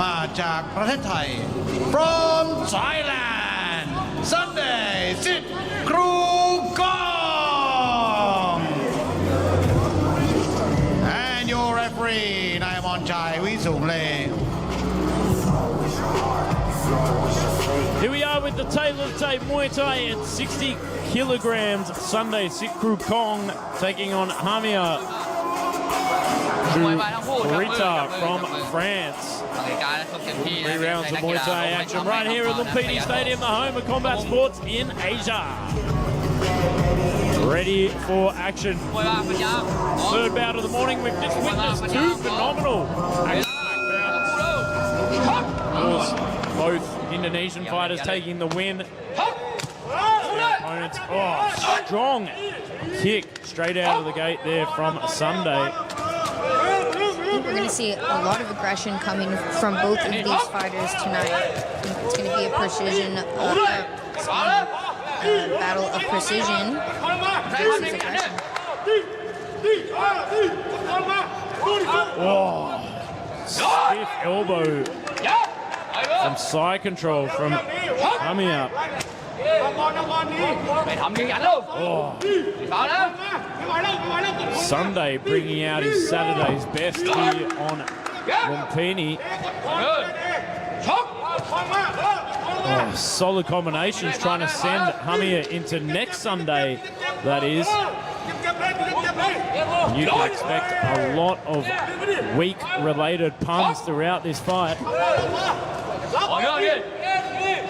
มาจากประเทศไทย From Thailand, Sunday Sit Kru Kong. And your referee, Nayamon Chai Wisungle. Here we are with the tale of Thai Muay Thai at 60 kilograms. Sunday Sit Kru Kong taking on Hamia Rita from France. 3 rounds of Muay Thai action right here at Lumpinee Stadium, the home of combat sports in Asia. Ready for action. Third bout of the morning. We've just witnessed 2 phenomenal action. Both Indonesian fighters taking the win. Opponents, strong kick straight out of the gate there from Sunday. We're going to see a lot of aggression coming from both of these fighters tonight. I think it's going to be a precision, battle of precision versus aggression. Stiff elbow from side control from Hamia. Sunday bringing out his Saturday's best here on Lumpinee. Solid combinations, trying to send Hamia into next Sunday, that is. You can expect a lot of weak-related puns throughout this fight.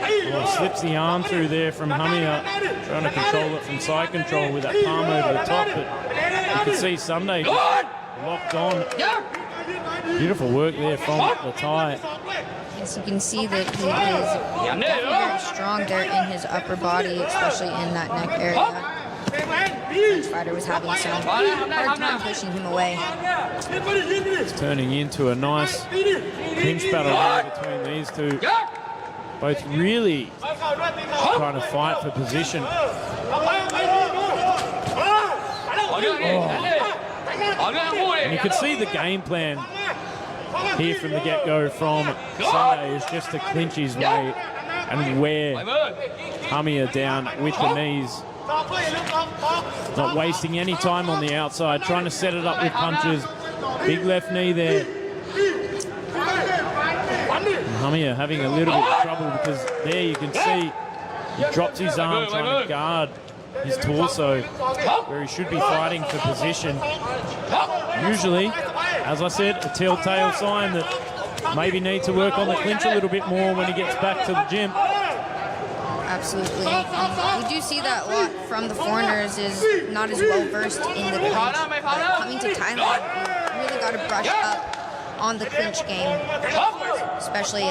Oh, slips the arm through there from Hamia, trying to control it from side control with that palm over the top, but you can see Sunday just locked on. Beautiful work there from the Thai. Yes, you can see that he is definitely very strong there in his upper body, especially in that neck area. The French fighter was having some hard time pushing him away. It's turning into a nice clinch battle there between these two. Both really trying to fight for position. And you can see the game plan here from the get-go from Sunday is just to clinch his way and wear Hamia down with the knees. Not wasting any time on the outside, trying to set it up with punches. Big left knee there. And Hamia having a little bit of trouble because there you can see he drops his arm trying to guard his torso where he should be fighting for position. Usually, as I said, a telltale sign that maybe need to work on the clinch a little bit more when he gets back to the gym. Absolutely. We do see that a lot from the foreigners is not as well versed in the clinch. But coming to Thailand, you really got to brush up on the clinch game, especially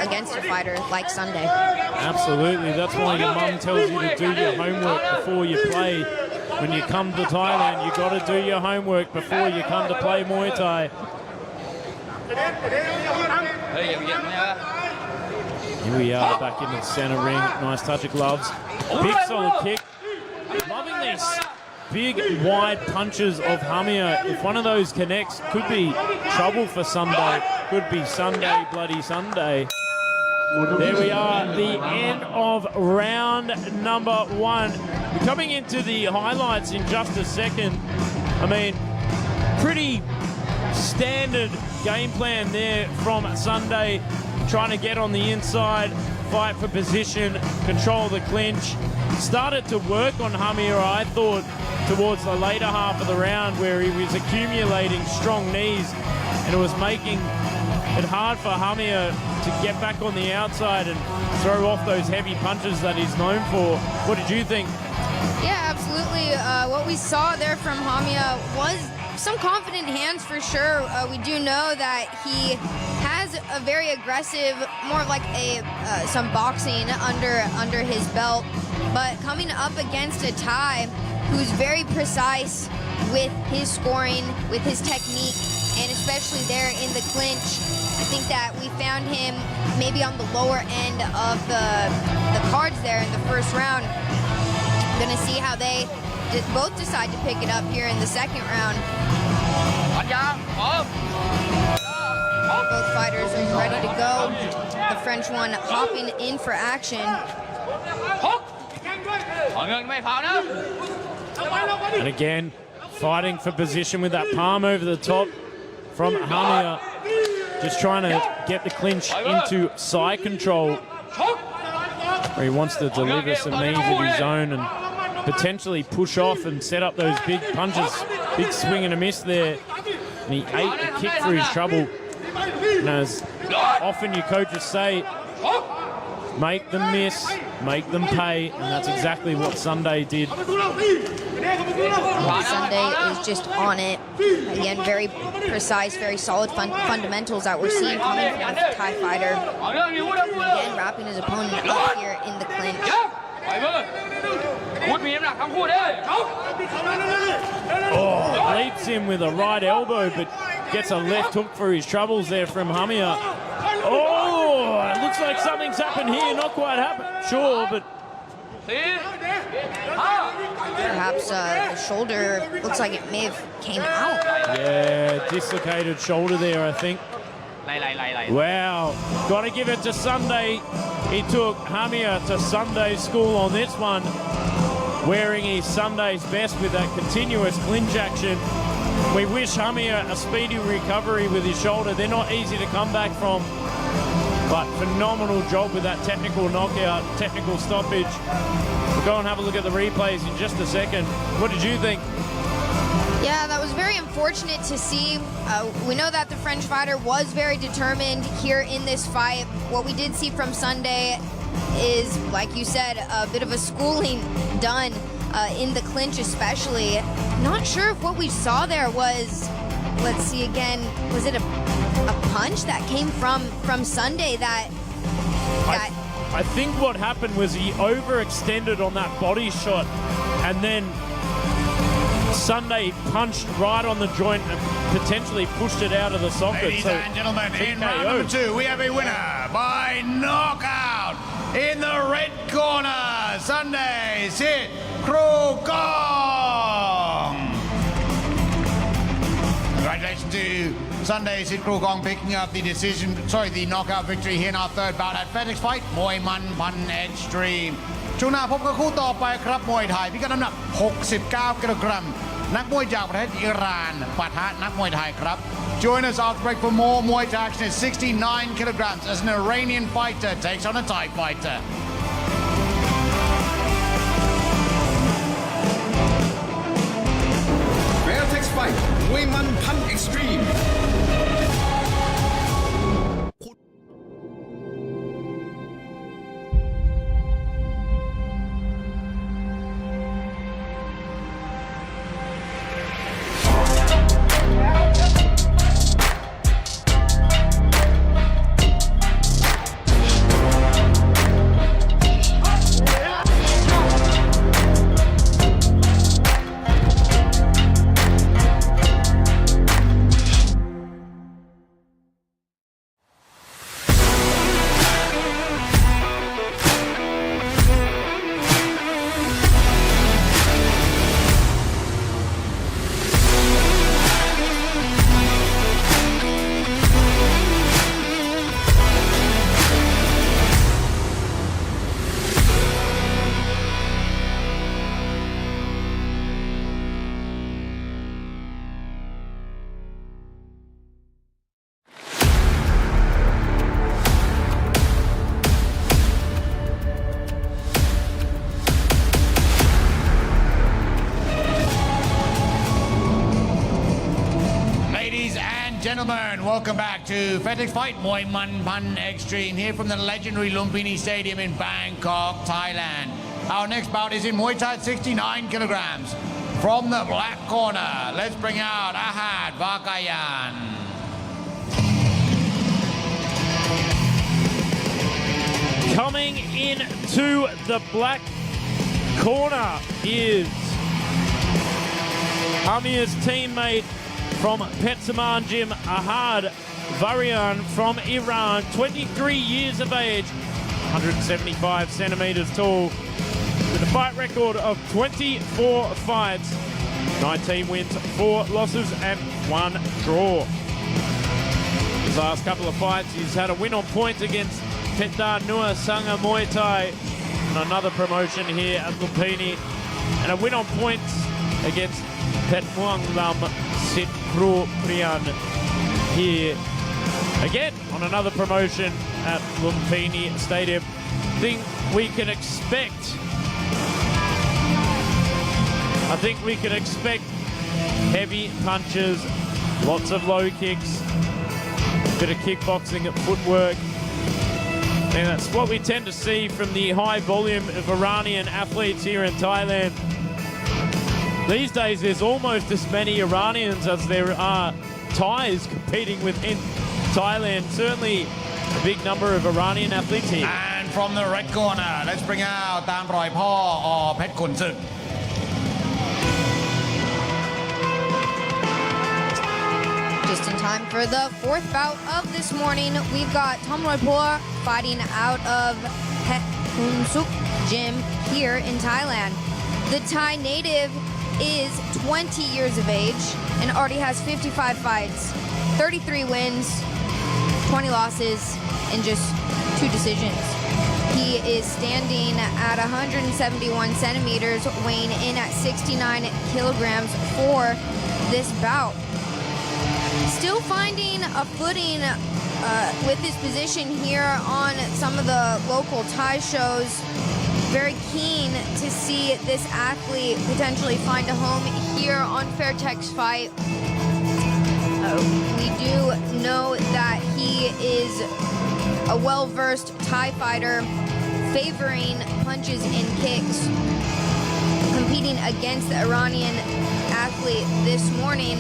against a fighter like Sunday. Absolutely. That's why your mum tells you to do your homework before you play. When you come to Thailand, you got to do your homework before you come to play Muay Thai. Here we are back into the center ring. Nice touch of gloves. Big solid kick. Loving these big wide punches of Hamia. If one of those connects, could be trouble for Sunday. Could be Sunday, bloody Sunday. There we are, the end of round number 1. We're coming into the highlights in just a second. I mean, pretty standard game plan there from Sunday. Trying to get on the inside, fight for position, control the clinch. Started to work on Hamia, I thought, towards the later half of the round where he was accumulating strong knees and it was making it hard for Hamia to get back on the outside and throw off those heavy punches that he's known for. What did you think? Yeah, absolutely. What we saw there from Hamia was some confident hands for sure. We do know that he has a very aggressive, more like some boxing under his belt, but coming up against a Thai who's very precise with his scoring, with his technique, and especially there in the clinch. I think that we found him maybe on the lower end of the cards there in the first round. Going to see how they both decide to pick it up here in the second round. Both fighters are ready to go. The French one hopping in for action. And again, fighting for position with that palm over the top from Hamia. Just trying to get the clinch into side control where he wants to deliver some knees of his own and potentially push off and set up those big punches. Big swing and a miss there. And he ate the kick for his trouble. And as often you coaches say, make them miss, make them pay, and that's exactly what Sunday did. Sunday is just on it. Again, very precise, very solid fundamentals that we're seeing coming from the Thai fighter. Again, wrapping his opponent up here in the clinch. Oh, leaps him with a right elbow, but gets a left hook for his troubles there from Hamia. Oh, it looks like something's happened here. Not quite happened, sure, but perhaps the shoulder looks like it may have came out. Yeah, dislocated shoulder there, I think. Wow, got to give it to Sunday. He took Hamia to Sunday school on this one, wearing his Sunday's best with that continuous clinch action. We wish Hamia a speedy recovery with his shoulder. They're not easy to come back from, but phenomenal job with that technical knockout, technical stoppage. We'll go and have a look at the replays in just a second. What did you think? Yeah, that was very unfortunate to see. We know that the French fighter was very determined here in this fight. What we did see from Sunday is, like you said, a bit of a schooling done in the clinch especially. Not sure if what we saw there was, let's see again, was it a punch that came from Sunday that I think what happened was he overextended on that body shot, and then Sunday punched right on the joint and potentially pushed it out of the socket. Ladies and gentlemen, in round number 2, we have a winner by knockout in the red corner, Sunday Sit Krugong. Congratulations to Sunday Sit Krugong picking up the knockout victory here in our third bout at Fairtex Fight มวยมันพัน Extreme ช่วงหน้าพบกับคู่ต่อไปครับมวยไทยพิกัดน้ำหนัก 69 กิโลกรัมนักมวยจากประเทศอิหร่านปะทะนักมวยไทยครับ Join us after break for more Muay Thai action at 69 kilograms as an Iranian fighter takes on a Thai fighter. Fairtex Fight มวยมันพัน Extreme Gentlemen, welcome back to Fairtex Fight มวยมันพัน Extreme here from the legendary Lumpinee Stadium in Bangkok, Thailand. Our next bout is in Muay Thai 69 kilograms. From the black corner, let's bring out Ahad Vakayan. Coming into the black corner is Amir's teammate from Petsaman Gym, Ahad Varian from Iran, 23 years of age, 175 centimeters tall, with a fight record of 24 fights, 19 wins, 4 losses and 1 draw. His last couple of fights, he's had a win on points against Petda Nua Sangha Muay Thai, and another promotion here at Lumpinee, and a win on points against Pet Muang Lam Sit Kru Priyan here again on another promotion at Lumpinee Stadium. I think we can expect heavy punches, lots of low kicks, a bit of kickboxing footwork. And that's what we tend to see from the high volume of Iranian athletes here in Thailand. These days, there's almost as many Iranians as there are Thais competing within Thailand. Certainly a big number of Iranian athletes here. And from the red corner, let's bring out ตามรอยพ่อเพชรขุนศึก Just in time for the fourth bout of this morning, we've got Tom Roypur fighting out of Pet Kun Suk Gym here in Thailand. The Thai native is 20 years of age and already has 55 fights, 33 wins, 20 losses, and just 2 decisions. He is standing at 171 centimeters, weighing in at 69 kilograms for this bout. Still finding a footing with his position here on some of the local Thai shows. Very keen to see this athlete potentially find a home here on Fairtex Fight. We do know that he is a well-versed Thai fighter favoring punches and kicks, competing against the Iranian athlete this morning.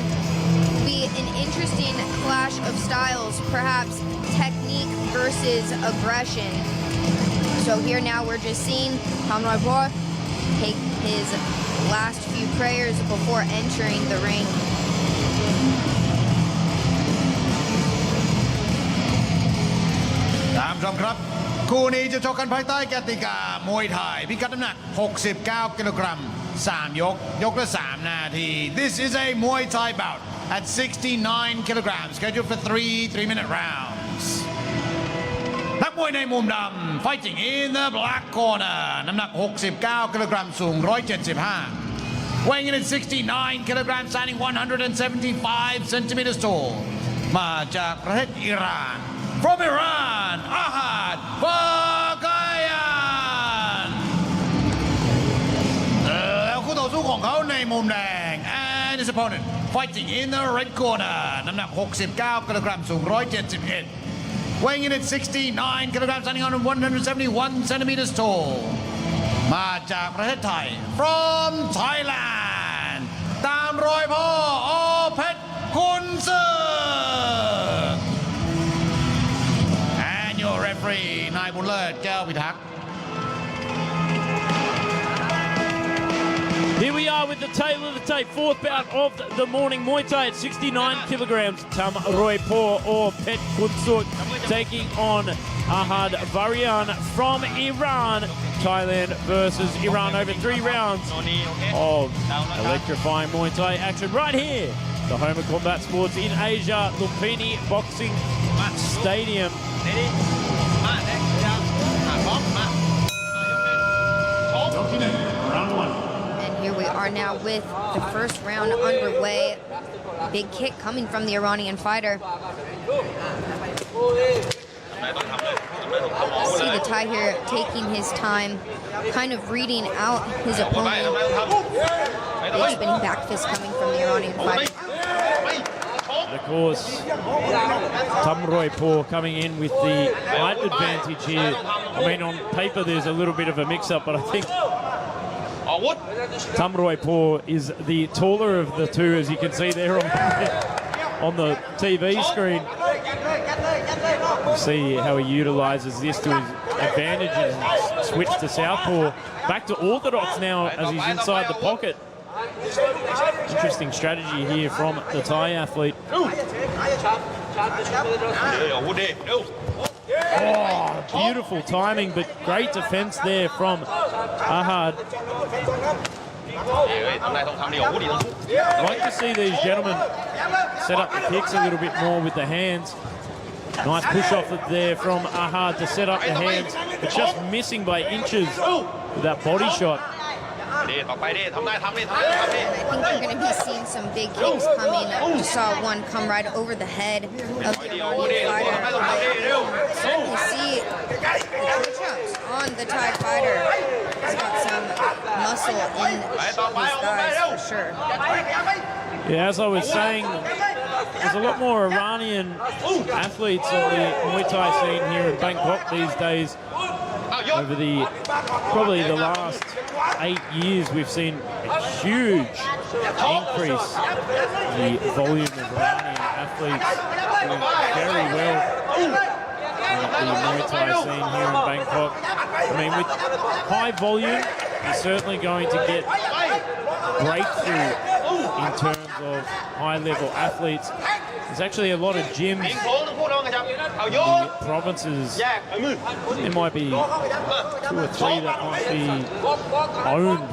Be an interesting clash of styles, perhaps technique versus aggression. So here now we're just seeing Tamraipur take his last few prayers before entering the ring. ท่านผู้ชมครับคู่นี้จะชกกันภายใต้กติกามวยไทยพิกัดน้ำหนัก69 กิโลกรัม3 ยกละ 3 นาที This is a Muay Thai bout at 69 kilograms scheduled for 3-minute rounds นักมวยในมุมดำ fighting in the black corner น้ำหนัก69 กิโลกรัมสูง175 weighing in at 69 kilograms standing 175 centimeters tall มาจากประเทศอิหร่าน From Iran, Ahad Bagayan แล้วคู่ต่อสู้ของเขาในมุมแดง and his opponent fighting in the red corner น้ำหนัก69 กิโลกรัมสูง171 weighing in at 69 kilograms standing on 171 centimeters tall มาจากประเทศไทย From Thailand ตามรอยพ่อเพชรคุณศึกReferee นายบุญเลิศแก้วพิทักษ์ Here we are with the tail of the tape, fourth bout of the morning. Muay Thai at 69 kilograms. Tamraipur or Pet Kunsuk taking on Ahad Varian from Iran. Thailand versus Iran over 3 rounds of electrifying Muay Thai action right here. The home of combat sports in Asia, Lumpinee Boxing Stadium. And here we are now with the first round underway. Big kick coming from the Iranian fighter. See the Thai here taking his time, kind of reading out his opponent. Big spinning back fist coming from the Iranian fighter. Of course, Tamraipur coming in with the height advantage here. I mean, on paper there's a little bit of a mix-up, but I think Tamraipur is the taller of the two, as you can see there on the TV screen. You see how he utilises this to his advantage and switch to southpaw. Back to orthodox now as he's inside the pocket. Interesting strategy here from the Thai athlete. Oh, beautiful timing, but great defense there from Ahad. I'd like to see these gentlemen set up the kicks a little bit more with the hands. Nice push off there from Ahad to set up the hands, but just missing by inches with that body shot. And I think you're going to be seeing some big kicks coming. You saw one come right over the head of the Iranian fighter. Certainly see the push-ups on the Thai fighter. He's got some muscle in his thighs for sure. Yeah, as I was saying, there's a lot more Iranian athletes on the Muay Thai scene here in Bangkok these days. Over probably the last 8 years, we've seen a huge increase in the volume of Iranian athletes doing very well in the Muay Thai scene here in Bangkok. I mean, with high volume, you're certainly going to get breakthrough in terms of high-level athletes. There's actually a lot of gyms in the provinces. There might be 2 or 3 that might be owned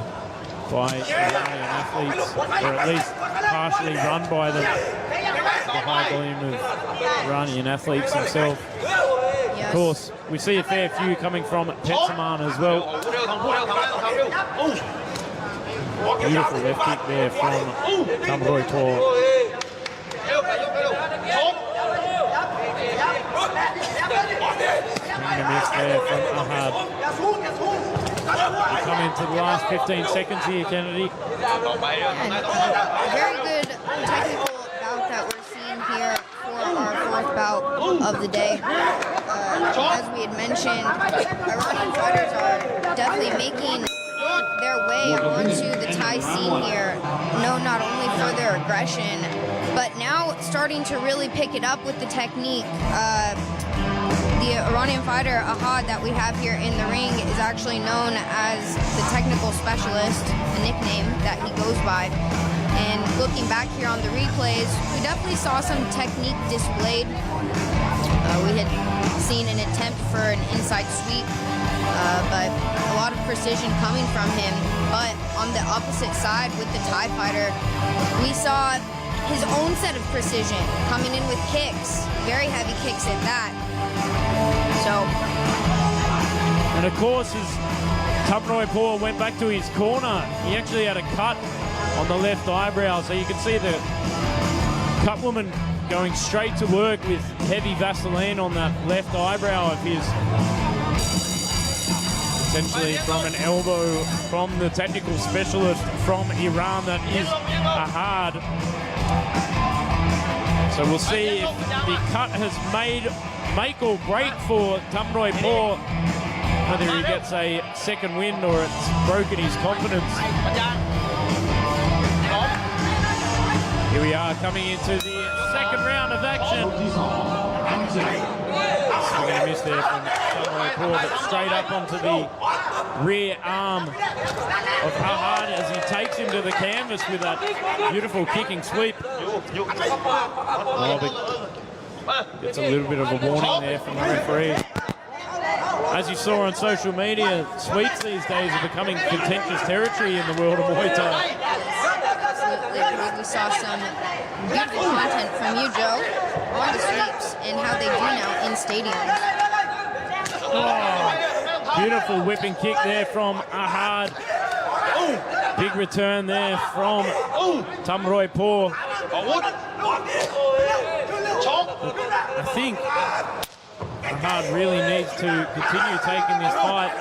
by Iranian athletes, or at least partially run by them. The high volume of Iranian athletes themselves. Of course, we see a fair few coming from Petsaman as well. Beautiful left kick there from Tamraipur. Bringing a miss there from Ahad. We come into the last 15 seconds here, Kennedy. And a very good technical bout that we're seeing here for our fourth bout of the day. as we had mentioned, Iranian fighters are definitely making their way onto the Thai scene here, known not only for their aggression, but now starting to really pick it up with the technique. The Iranian fighter, Ahad, that we have here in the ring is actually known as the technical specialist, the nickname that he goes by. And looking back here on the replays, we definitely saw some technique displayed. We had seen an attempt for an inside sweep, but a lot of precision coming from him. But on the opposite side with the Thai fighter, we saw his own set of precision coming in with kicks, very heavy kicks at that. And of course, as Tamroypor went back to his corner, he actually had a cut on the left eyebrow. So you can see the cut woman going straight to work with heavy Vaseline on that left eyebrow of his. Essentially from an elbow from the technical specialist from Iran, that is Ahad. So we'll see if the cut has make or break for Tamroypor, whether he gets a second win or it's broken his confidence. Here we are coming into the second round of action. We're going to miss there from Tamroypor, but straight up onto the rear arm of Ahad as he takes him to the canvas with that beautiful kicking sweep. Oh, but it's a little bit of a warning there from the referee. As you saw on social media, sweeps these days are becoming contentious territory in the world of Muay Thai. Absolutely. We saw some beautiful content from you, Joe, on the sweeps and how they do now in stadiums. Oh, beautiful whipping kick there from Ahad. Big return there from Tamroypor. I think Ahad really needs to continue taking this fight,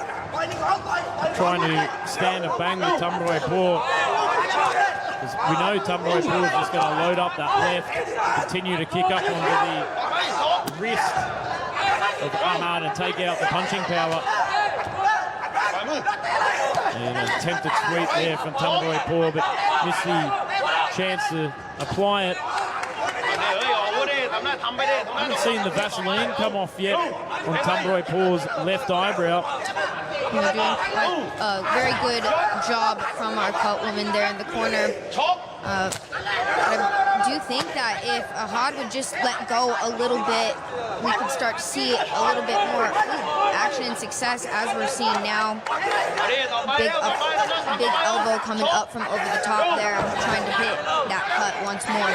trying to stand and bang with Tamroypor. We know Tamroypor is just going to load up that left, continue to kick up onto the wrist of Ahad and take out the punching power. And an attempted sweep there from Tamroypor, but missed the chance to apply it. I haven't seen the Vaseline come off yet on Tamroypor's left eyebrow. We're doing a very good job from our cut woman there in the corner. I do think that if Ahad would just let go a little bit, we could start to see a little bit more action and success as we're seeing now. Big elbow coming up from over the top there, trying to hit that cut once more.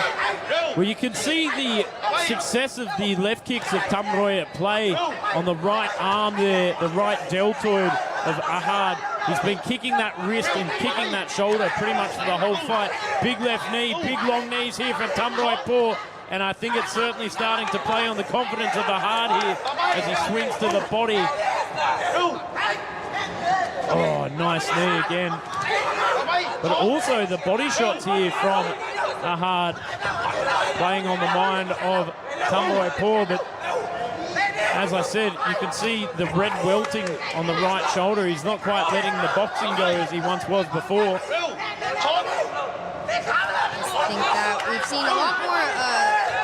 Well, you can see the success of the left kicks of Tamroy at play on the right arm there, the right deltoid of Ahad. He's been kicking that wrist and kicking that shoulder pretty much for the whole fight. Big left knee, big long knees here from Tamroypor, and I think it's certainly starting to play on the confidence of Ahad here as he swings to the body. Oh, nice knee again. But also the body shots here from Ahad playing on the mind of Tamroypor, but as I said, you can see the red welting on the right shoulder. He's not quite letting the boxing go as he once was before. I think that we've seen a lot more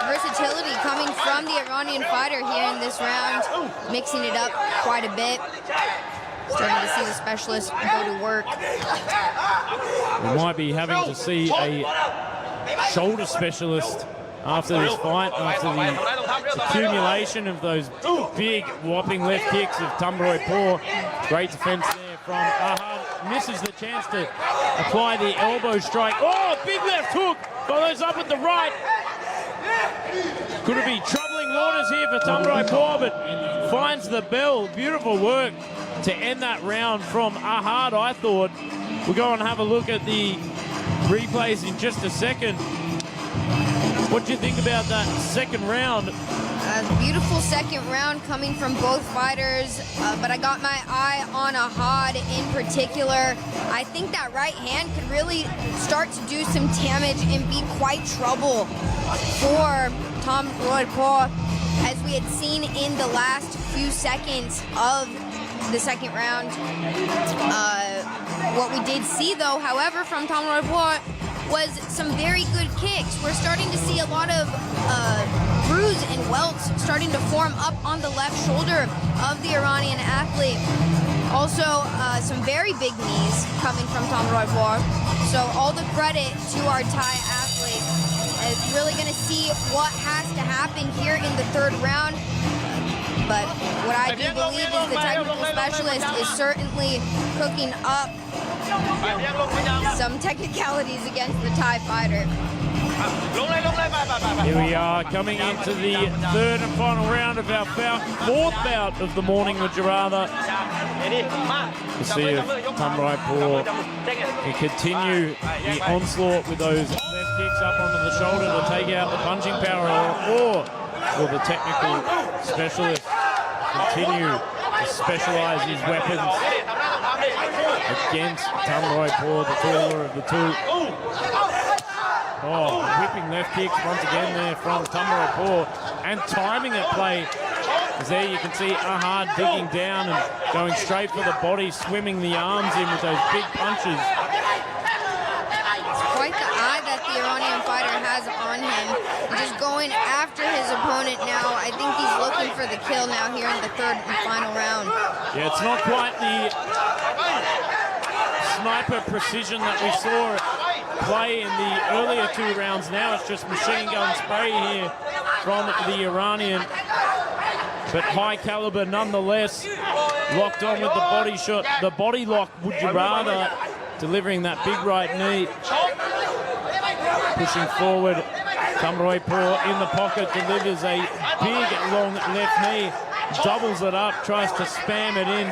versatility coming from the Iranian fighter here in this round, mixing it up quite a bit. Starting to see the specialist go to work. We might be having to see a shoulder specialist after this fight, after the accumulation of those big whopping left kicks of Tamroypor. Great defense there from Ahad. Misses the chance to apply the elbow strike. Oh, big left hook. Follows up with the right. Could it be troubling waters here for Tamroypor, but finds the bell. Beautiful work to end that round from Ahad, I thought. We'll go and have a look at the replays in just a second. What do you think about that second round? Beautiful second round coming from both fighters, but I got my eye on Ahad in particular. I think that right hand could really start to do some damage and be quite trouble for Tamroypor. as we had seen in the last few seconds of the second round. What we did see, though, however, from Tom Roybois was some very good kicks. We're starting to see a lot of bruise and welts starting to form up on the left shoulder of the Iranian athlete. Also, some very big knees coming from Tom Roybois. So all the credit to our Thai athlete. It's really going to see what has to happen here in the third round. But what I do believe is the technical specialist is certainly cooking up some technicalities against the Thai fighter. Here we are coming into the third and final round of our fourth bout of the morning, would you rather? To see if Tom Roybois can continue the onslaught with those left kicks up onto the shoulder to take out the punching power, or will the technical specialist continue to specialize his weapons against Tom Roybois, the taller of the two. Oh, whipping left kicks once again there from Tom Roybois, and timing at play. As there you can see Ahad digging down and going straight for the body, swimming the arms in with those big punches. It's quite the eye that the Iranian fighter has on him. Just going after his opponent now. I think he's looking for the kill now here in the third and final round. Yeah, it's not quite the sniper precision that we saw play in the earlier two rounds. Now it's just machine gun spray here from the Iranian, but high caliber nonetheless. Locked on with the body shot, the body lock, would you rather, delivering that big right knee. Pushing forward, Tom Roybois in the pocket, delivers a big long left knee, doubles it up, tries to spam it in.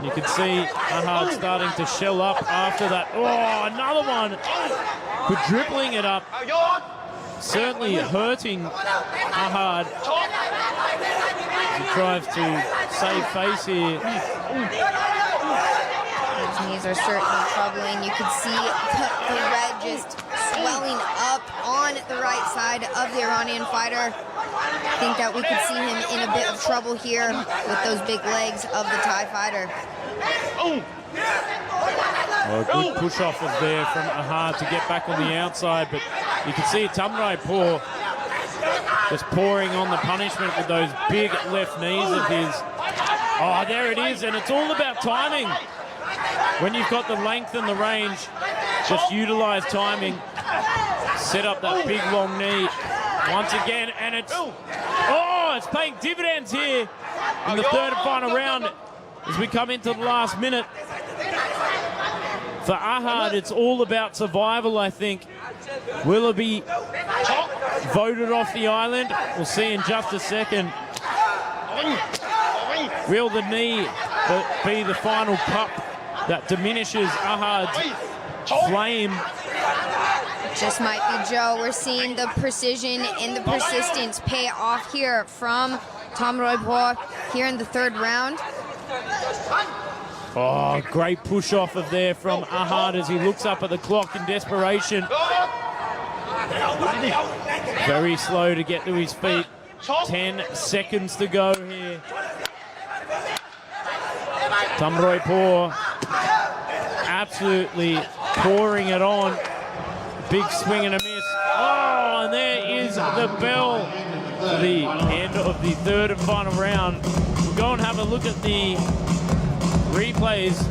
You can see Ahad starting to shell up after that. Oh, another one, quadrupling it up. Certainly hurting Ahad. He tries to save face here. His knees are certainly troubling. You can see the red just swelling up on the right side of the Iranian fighter. I think that we could see him in a bit of trouble here with those big legs of the Thai fighter. Oh, a good push off of there from Ahad to get back on the outside, but you can see Tom Roybois just pouring on the punishment with those big left knees of his. Oh, there it is, and it's all about timing. When you've got the length and the range, just utilize timing. Set up that big long knee once again, and it's paying dividends here in the third and final round as we come into the last minute. For Ahad, it's all about survival, I think. Will it be voted off the island? We'll see in just a second. Will the knee be the final cup that diminishes Ahad's flame? Just might be, Joe. We're seeing the precision and the persistence pay off here from Tom Roybois here in the third round. Oh, great push off of there from Ahad as he looks up at the clock in desperation. Very slow to get to his feet. 10 seconds to go here. Tom Roybois absolutely pouring it on. Big swing and a miss. Oh, and there is the bell for the end of the third and final round. We'll go and have a look at the replays.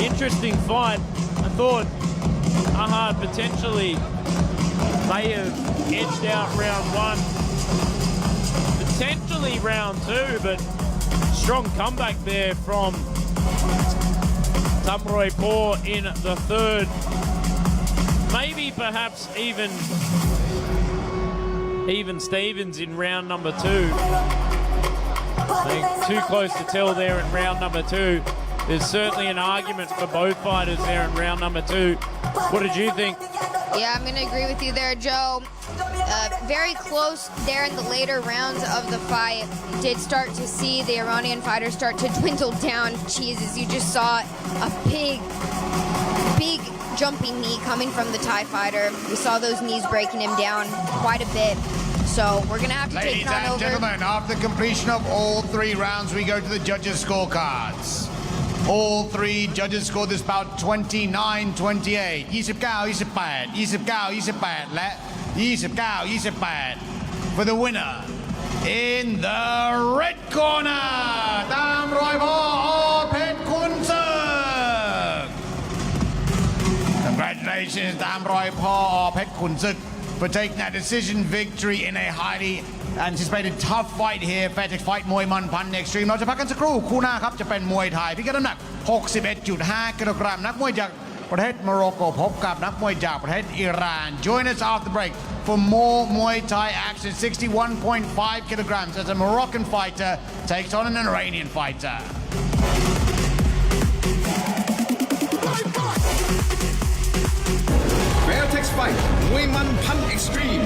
Interesting fight. I thought Ahad potentially may have edged out round one. Potentially round two, but strong comeback there from Tom Roybois in the third. Maybe perhaps even Stevens in round number two. I think too close to tell there in round number two. There's certainly an argument for both fighters there in round number two. What did you think? Yeah, I'm going to agree with you there, Joe. Very close there in the later rounds of the fight. You did start to see the Iranian fighter start to dwindle down. Jesus, you just saw a big jumping knee coming from the Thai fighter. We saw those knees breaking him down quite a bit. So we're going to have to take Ladies it on and over. gentlemen, after completion of all 3 rounds, we go to the judges' scorecards. All 3 judges scored this bout 29-28, 29-28, 29-28 และ 29-28 for the winner in the red corner ตามรอยพ่อเพชรคุณศึก Congratulations ตามรอยพ่อเพชรคุณศึก for taking that decision victory in a highly anticipated tough fight here Fairtex Fight มวยมันพันเอ็กซ์ตรีมเราจะพักกันสักครู่คู่หน้าครับจะเป็นมวยไทยพิกัดน้ำหนัก 61.5 กิโลกรัมนักมวยจากประเทศโมร็อกโกพบกับนักมวยจากประเทศอิหร่าน Join us after the break for more Muay Thai action 61.5 kilograms as a Moroccan fighter takes on an Iranian fighter Fairtex Fight มวยมันพัน Extreme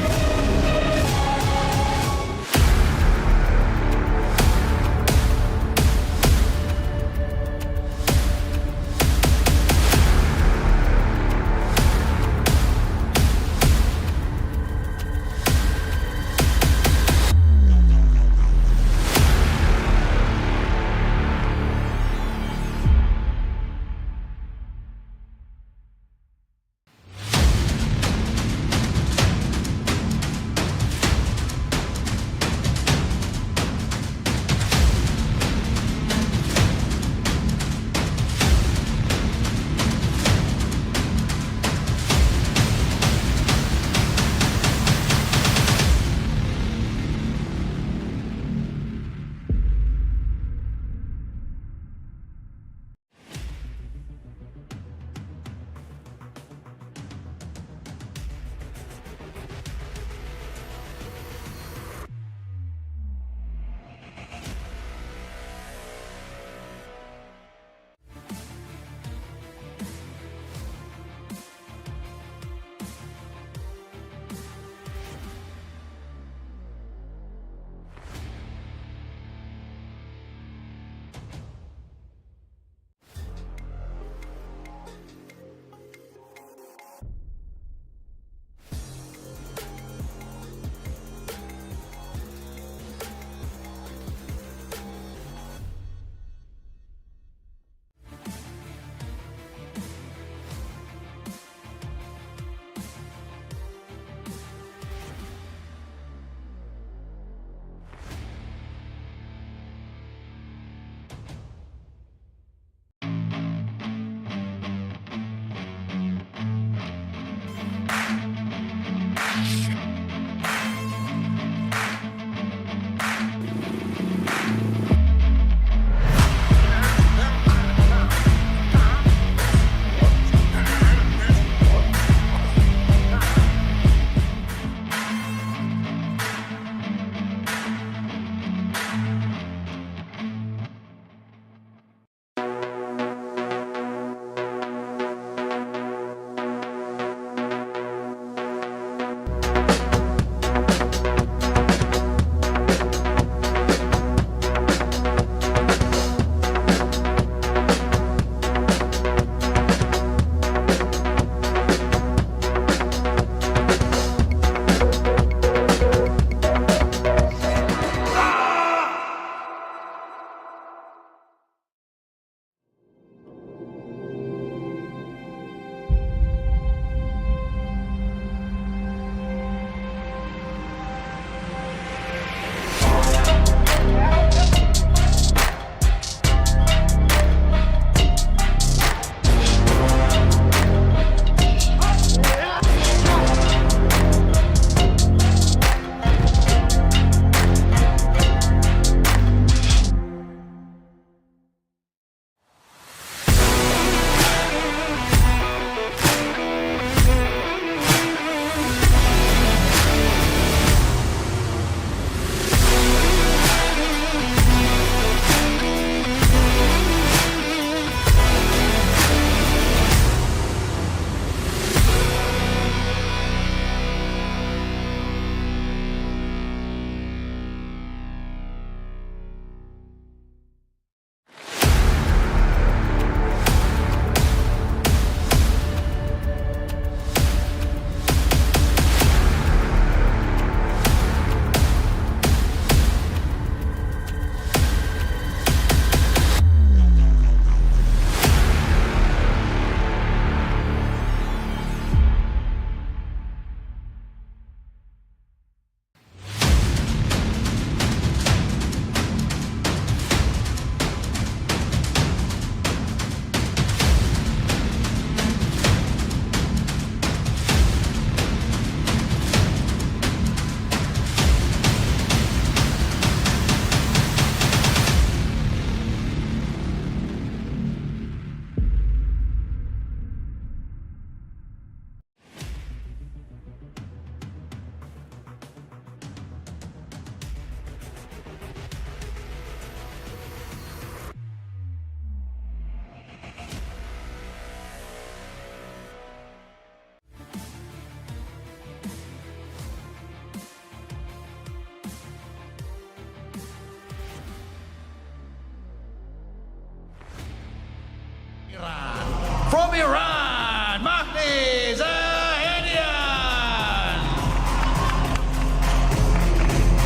Iran, Mahdi Zahedian.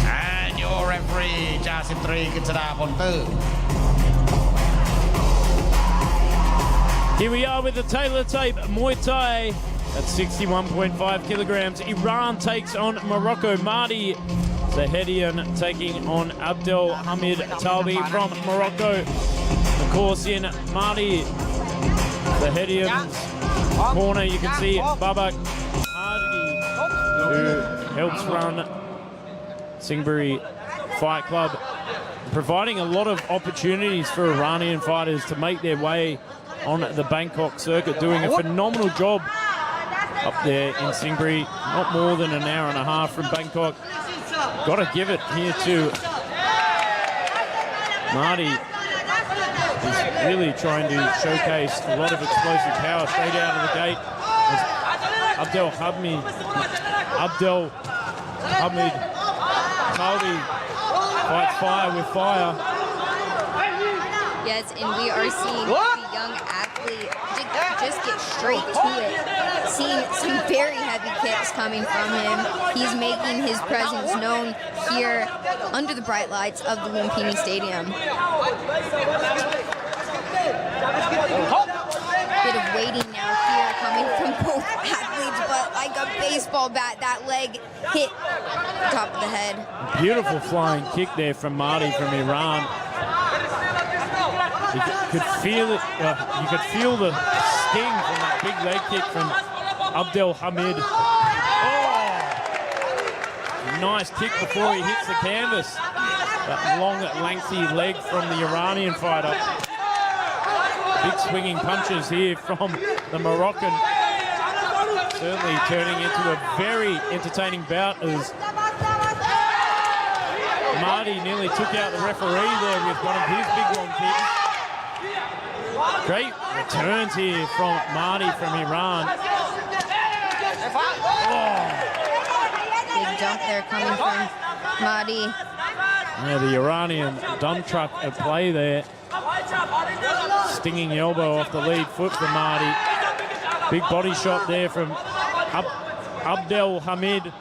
And your referee, Jasimtri Kinsada Pontu. Here we are with the Taylor Tape Muay Thai at 61.5 kilograms. Iran takes on Morocco. Mahdi Zahedian taking on Abdel Hamid Talbi from Morocco. Of course, in Mahdi Zahedian's corner, you can see Babak Hadi, who helps run Singbury Fight Club, providing a lot of opportunities for Iranian fighters to make their way on the Bangkok circuit, doing a phenomenal job up there in Singbury. Not more than an hour and a half from Bangkok. Got to give it here to Mahdi. He's really trying to showcase a lot of explosive power straight out of the gate. As Abdel Hamid Talbi fights fire with fire. Yes, and we are seeing the young athlete just get straight to it. Seeing some very heavy kicks coming from him. He's making his presence known here under the bright lights of the Lumpinee Stadium. Bit of waiting now here coming from both athletes, but like a baseball bat, that leg hit the top of the head. Beautiful flying kick there from Mahdi from Iran. You could feel it. You could feel the sting from that big leg kick from Abdel Hamid. Oh, nice kick before he hits the canvas. That long, lengthy leg from the Iranian fighter. Big swinging punches here from the Moroccan. Certainly turning into a very entertaining bout as Mahdi nearly took out the referee there with one of his big long kicks. Great returns here from Mahdi from Iran. Oh. Big jump there coming from Mahdi. Yeah, the Iranian dump truck at play there. Stinging elbow off the lead foot from Mahdi. Big body shot there from Abdel Hamid.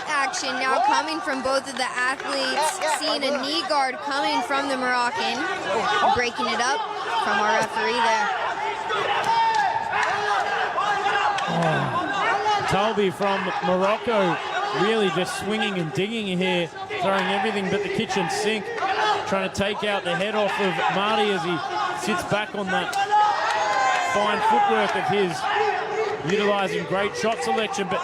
Action now coming from both of the athletes. Seeing a knee guard coming from the Moroccan. Breaking it up from our referee there. Oh. Talbi from Morocco really just swinging and digging here, throwing everything but the kitchen sink, trying to take out the head off of Mahdi as he sits back on that fine footwork of his, utilizing great shot selection, but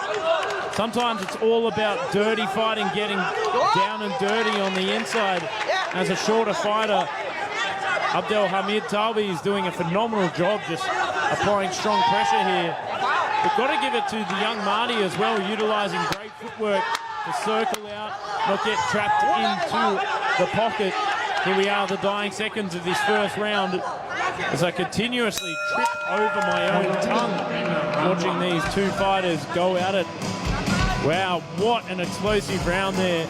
sometimes it's all about dirty fighting, getting down and dirty on the inside. As a shorter fighter, Abdel Hamid Talbi is doing a phenomenal job just applying strong pressure here. We've got to give it to the young Mahdi as well, utilizing great footwork to circle out, not get trapped into the pocket. Here we are, the dying seconds of this first round, as I continuously trip over my own tongue watching these two fighters go at it. Wow, what an explosive round there.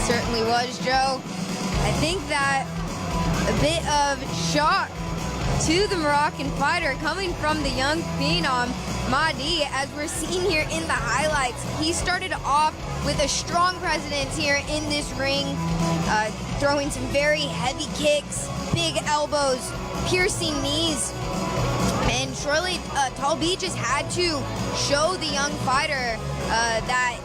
Certainly was, Joe. I think that a bit of shock to the Moroccan fighter coming from the young phenom, Mahdi, as we're seeing here in the highlights. He started off with a strong presence here in this ring, throwing some very heavy kicks, big elbows, piercing knees. And surely Talbi just had to show the young fighter that,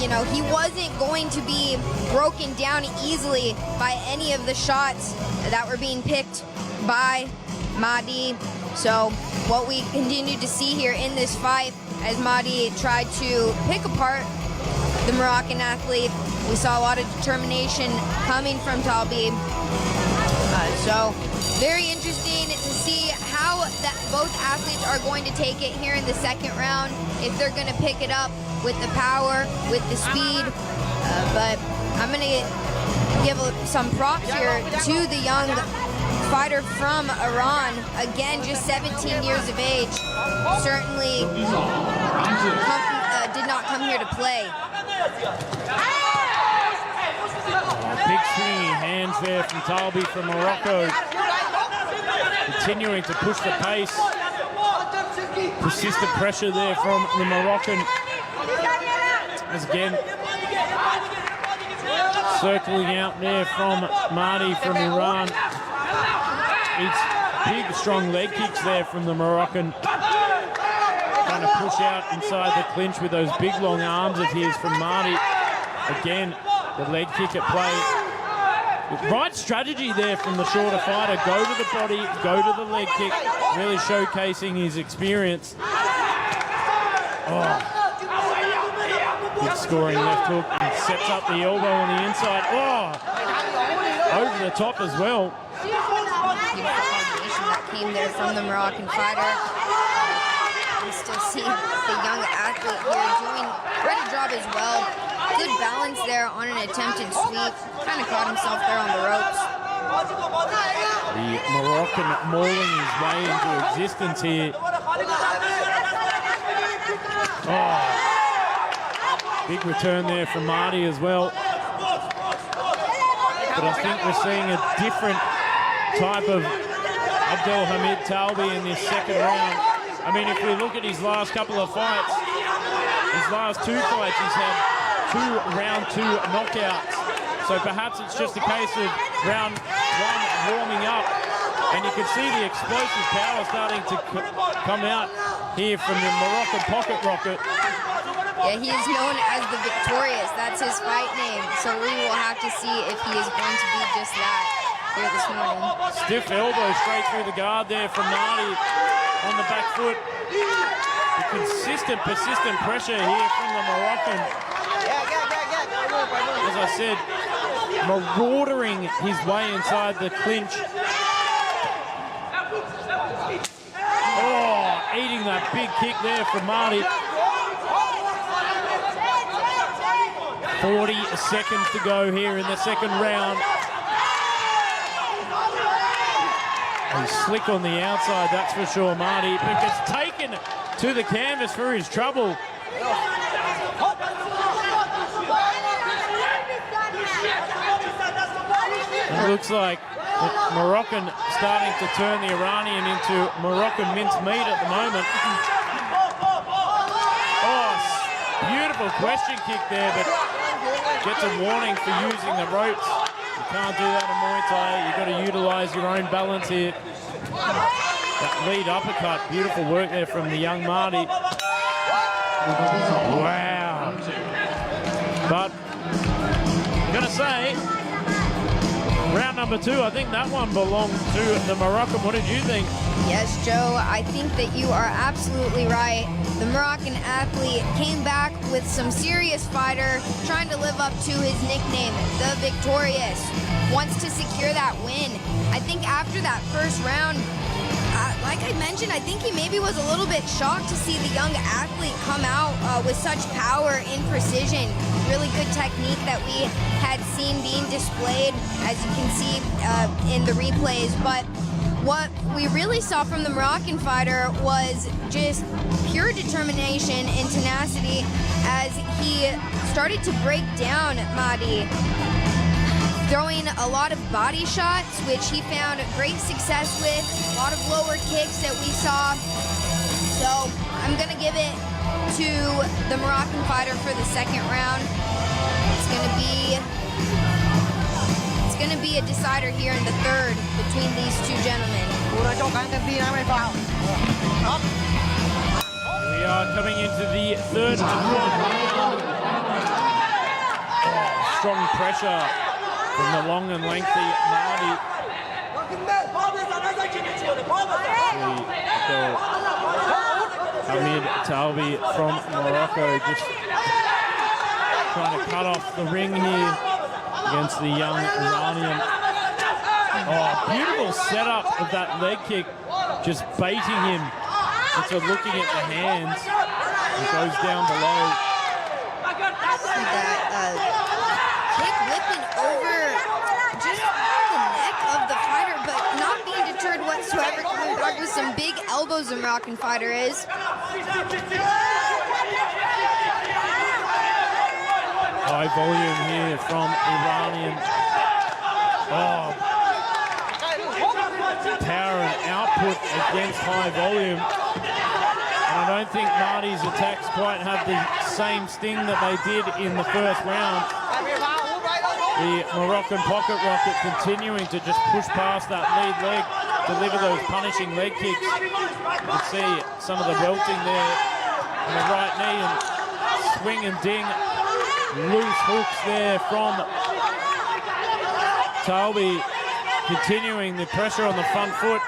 you know, he wasn't going to be broken down easily by any of the shots that were being picked by Mahdi. So what we continued to see here in this fight as Mahdi tried to pick apart the Moroccan athlete, we saw a lot of determination coming from Talbi. So very interesting to see how both athletes are going to take it here in the second round, if they're going to pick it up with the power, with the speed. But I'm going to give some props here to the young fighter from Iran. Again, just 17 years of age. Certainly did not come here to play. Big swingy hands there from Talbi from Morocco. Continuing to push the pace. Persistent pressure there from the Moroccan. As again, circling out there from Mahdi from Iran. It's big, strong leg kicks there from the Moroccan. Trying to push out inside the clinch with those big, long arms of his from Mahdi. Again, the leg kick at play. Right strategy there from the shorter fighter. Go to the body, go to the leg kick, really showcasing his experience. Oh. Good scoring left hook and sets up the elbow on the inside. Oh, over the top as well. Beautiful combination that came there from the Moroccan fighter. We still see the young athlete here doing a great job as well. Good balance there on an attempted sweep. Kind of caught himself there on the ropes. The Moroccan mauling his way into existence here. Oh. Big return there from Mahdi as well. But I think we're seeing a different type of Abdelhamid Talbi in this second round. I mean, if we look at his last couple of fights, his last two fights, he's had 2 round 2 knockouts. So perhaps it's just a case of round 1 warming up. And you can see the explosive power starting to come out here from the Moroccan pocket rocket. Yeah, he is known as the Victorious. That's his fight name. So we will have to see if he is going to be just that here this morning. Stiff elbow straight through the guard there from Mahdi on the back foot. The consistent, persistent pressure here from the Moroccan. As I said, marauding his way inside the clinch. Oh, eating that big kick there from Mahdi. 40 seconds to go here in the second round. He's slick on the outside, that's for sure, Mahdi, but gets taken to the canvas for his trouble. It looks like Moroccan starting to turn the Iranian into Moroccan mincemeat at the moment. Oh, beautiful question kick there, but gets a warning for using the ropes. You can't do that in Muay Thai. You've got to utilize your own balance here. That lead uppercut, beautiful work there from the young Mahdi. Wow. But I'm going to say, round number 2, I think that one belonged to the Moroccan. What did you think? Yes, Joe, I think that you are absolutely right. The Moroccan athlete came back with some serious fighter, trying to live up to his nickname, the Victorious. Wants to secure that win. I think after that first round, like I mentioned, I think he maybe was a little bit shocked to see the young athlete come out with such power and precision. Really good technique that we had seen being displayed, as you can see in the replays. But what we really saw from the Moroccan fighter was just pure determination and tenacity as he started to break down Mahdi, throwing a lot of body shots, which he found great success with, a lot of lower kicks that we saw. So I'm going to give it to the Moroccan fighter for the second round. It's going to be a decider here in the third between these two gentlemen. We are coming into the third round. Strong pressure from the long and lengthy Mahdi. Hamid Talbi from Morocco just trying to cut off the ring here against the young Iranian. Oh, beautiful setup of that leg kick, just baiting him into looking at the hands. He goes down below. That kick whipping over just the neck of the fighter, but not being deterred whatsoever, coming back with some big elbows the Moroccan fighter is. High volume here from Iranian Oh, power and output against high volume. And I don't think Marty's attacks quite have the same sting that they did in the first round. The Moroccan pocket rocket continuing to just push past that lead leg, deliver those punishing leg kicks. You can see some of the welting there on the right knee, and swing and ding. Loose hooks there from Talby, continuing the pressure on the front foot,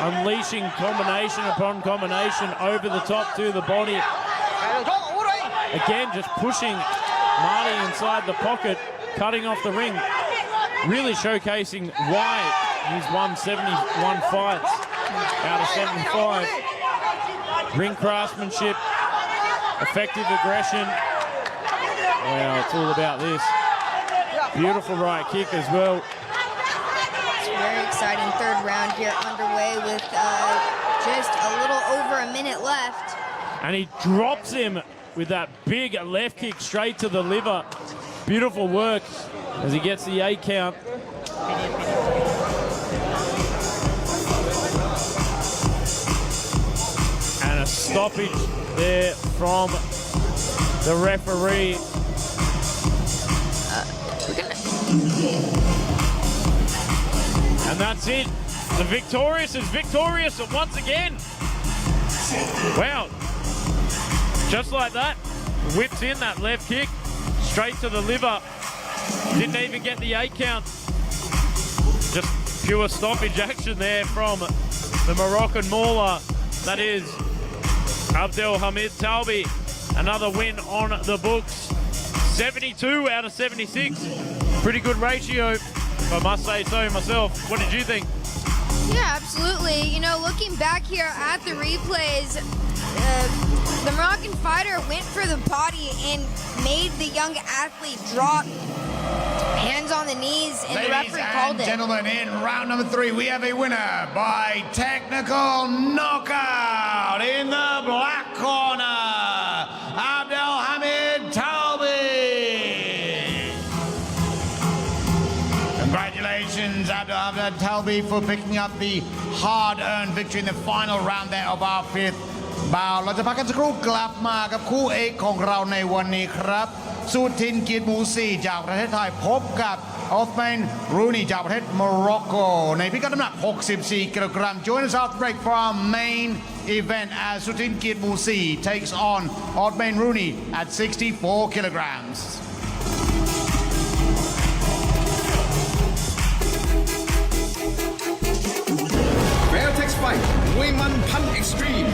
unleashing combination upon combination over the top to the body. Again, just pushing Marty inside the pocket, cutting off the ring, really showcasing why he's won 71 fights out of 75. Ring craftsmanship, effective aggression. Wow, it's all about this. Beautiful right kick as well. It's a very exciting third round here underway with just a little over a minute left. And he drops him with that big left kick straight to the liver. Beautiful work as he gets the 8 count. And a stoppage there from the referee. And that's it. The victorious is victorious once again. Wow. Just like that, whips in that left kick straight to the liver. Didn't even get the 8 count. Just pure stoppage action there from the Moroccan mauler. That is Abdelhamid Talbi. Another win on the books. 72 out of 76. Pretty good ratio, if I must say so myself. What did you think? Yeah, absolutely. You know, looking back here at the replays, the Moroccan fighter went for the body and made the young athlete drop. Hands on the knees, and the referee called it. Ladies and gentlemen, in round number 3, we have a winner by technical knockout in the black corner, Abdelhamid Talbi. Congratulations, Abdelhamid Talbi, for picking up the hard-earned victory in the final round there of our 5th bout. เราจะพักกันสักครู่กลับมากับคู่เอกของเราในวันนี้ครับสุทิน เกียรติหมูสี่จากประเทศไทยพบกับออฟแมน รูนีจากประเทศโมร็อกโกในพิกัดน้ำหนัก 64 กิโลกรัม Join us after break from main event as สุทิน เกียรติหมูสี่ takes on Othman Rooney at 64 kilograms. Fairtex Fight มวยมันพัน Extreme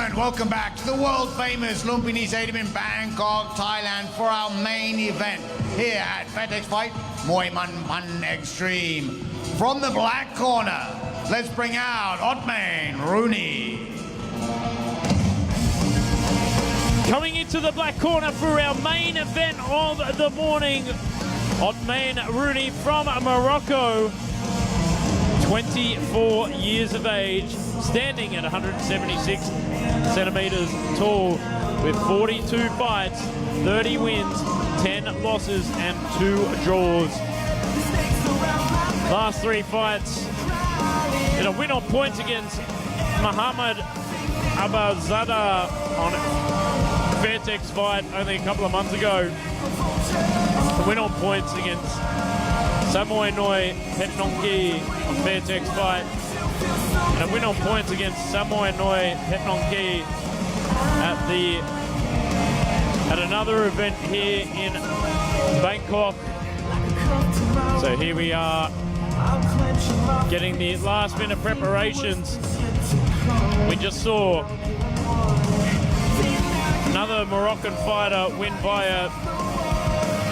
gentlemen, welcome back to the world-famous Lumpinee Stadium in Bangkok, Thailand for our main event here at Fairtex Fight Muay Thai Extreme. From the black corner, let's bring out Otman Rooney. Coming into the black corner for our main event of the morning, Otman Rooney from Morocco, 24 years of age, standing at 176 centimeters tall, with 42 fights, 30 wins, 10 losses, and 2 draws. Last 3 fights, in a win on points against Muhammad Abazada on Fairtex fight only a couple of months ago. A win on points against Samoy Noi Petnongki on Fairtex fight. And a win on points against Samoy Noi Petnongki at another event here in Bangkok. So here we are, getting the last minute preparations. We just saw another Moroccan fighter win by a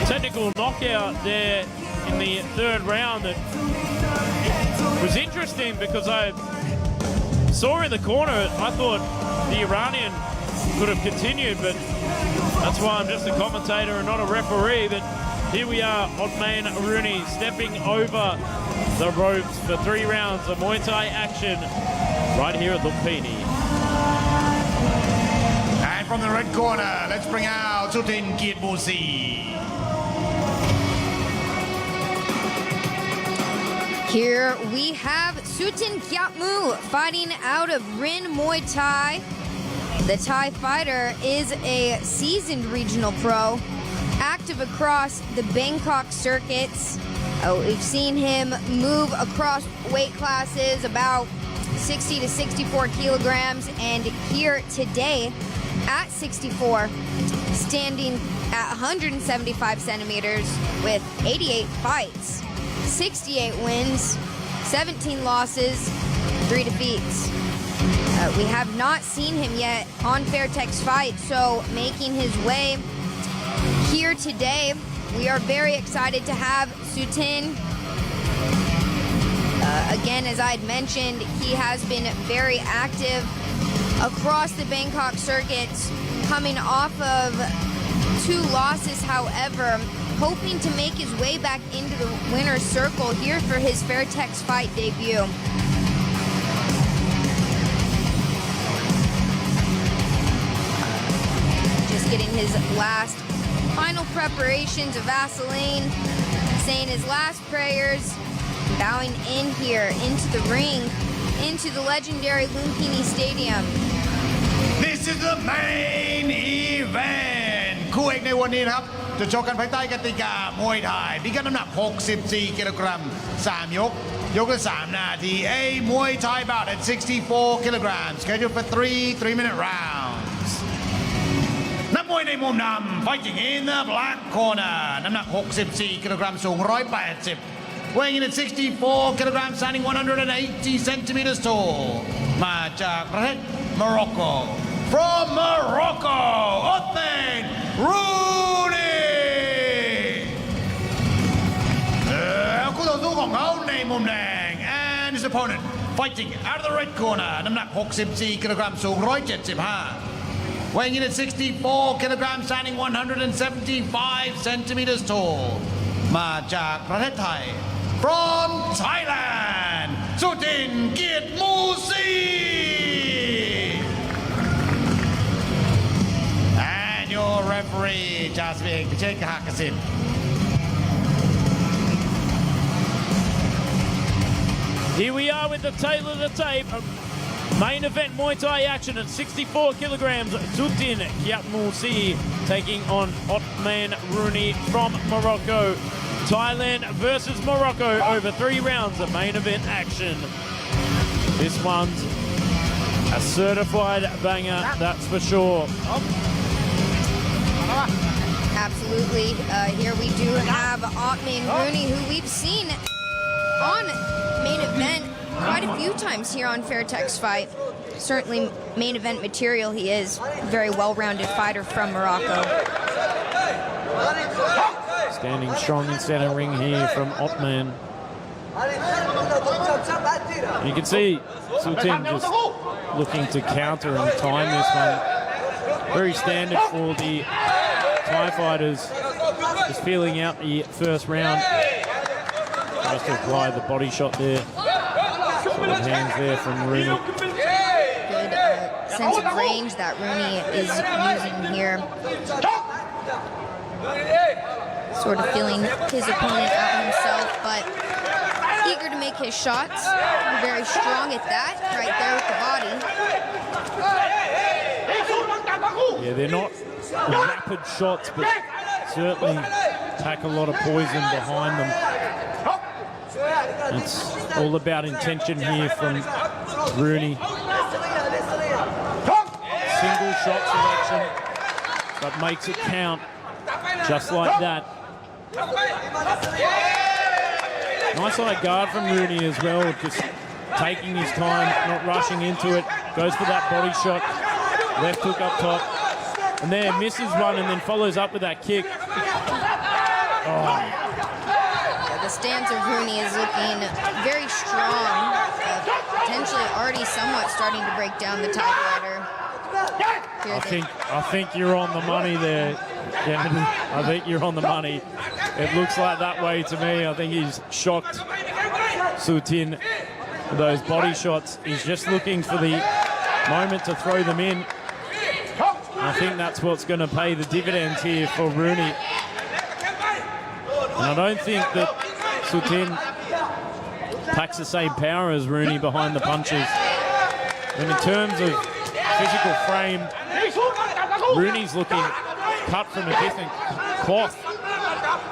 technical knockout there in the 3rd round. That was interesting because I saw in the corner, I thought the Iranian could have continued, but that's why I'm just a commentator and not a referee. But here we are, Otman Rooney stepping over the ropes for 3 rounds of Muay Thai action right here at Lumpinee. And from the red corner, let's bring out Sutin Kietmusi. Here we have Sutin Kiatmu fighting out of Rin Muay Thai. The Thai fighter is a seasoned regional pro, active across the Bangkok circuits. We've seen him move across weight classes, about 60 to 64 kilograms, and here today at 64, standing at 175 centimeters with 88 fights, 68 wins, 17 losses, 3 defeats. We have not seen him yet on Fairtex Fight, so making his way here today, we are very excited to have Sutin. Again, as I had mentioned, he has been very active across the Bangkok circuits, coming off of 2 losses, however, hoping to make his way back into the winner's circle here for his Fairtex Fight debut. Just getting his last final preparations of Vaseline, saying his last prayers, bowing in here into the ring, into the legendary Lumpinee Stadium. This is the main event คู่เอกในวันนี้นะครับจะชกกันภายใต้กติกามวยไทยพิกัดน้ำหนัก 64 กิโลกรัม 3 ยก ยกละ 3 นาที A Muay Thai bout at 64 kilograms scheduled for 3-minute rounds นักมวยในมุมนำ fighting in the black corner น้ำหนัก 64 กิโลกรัม สูง 180 weighing in at 64 kilograms, standing 180 centimeters tall มาจากประเทศ Morocco from Morocco Otman Rooney แล้วคู่ต่อสู้ของเขาในมุมแดง and his opponent fighting out of the red corner น้ำหนัก 64 กิโลกรัม สูง 175 weighing in at 64 kilograms, standing 175 centimeters tall มาจากประเทศไทย from Thailand Sutin Kietmusi and your referee Jasmine Pichek Hakasin. Here we are with the tail of the tape. Main event Muay Thai action at 64 kilograms. Sutin Kiatmusi taking on Otman Rooney from Morocco. Thailand versus Morocco over 3 rounds of main event action. This one's a certified banger, that's for sure. Absolutely. Here we do have Otman Rooney, who we've seen on main event quite a few times here on Fairtex Fight. certainly main event material he is. Very well-rounded fighter from Morocco. Standing strong in center ring here from Othman. You can see Sultan just looking to counter and time this one. Very standard for the Thai fighters. Just feeling out the first round. Just to apply the body shot there. Sort of hands there from Rooney. Good sense of range that Rooney is using here. Sort of feeling his opponent out himself, but eager to make his shots. Very strong at that, right there with the body. Yeah, they're not rapid shots, but certainly pack a lot of poison behind them. It's all about intention here from Rooney. Single shot selection, but makes it count just like that. Nice eye guard from Rooney as well, just taking his time, not rushing into it. Goes for that body shot, left hook up top, and there misses one and then follows up with that kick. Oh. The stance of Rooney is looking very strong, potentially already somewhat starting to break down the Thai fighter. I think you're on the money there, Kennedy. I think you're on the money. It looks like that way to me. I think he's shocked Sutin with those body shots. He's just looking for the moment to throw them in. I think that's what's going to pay the dividends here for Rooney. And I don't think that Sutin packs the same power as Rooney behind the punches. And in terms of physical frame, Rooney's looking cut from a different cloth.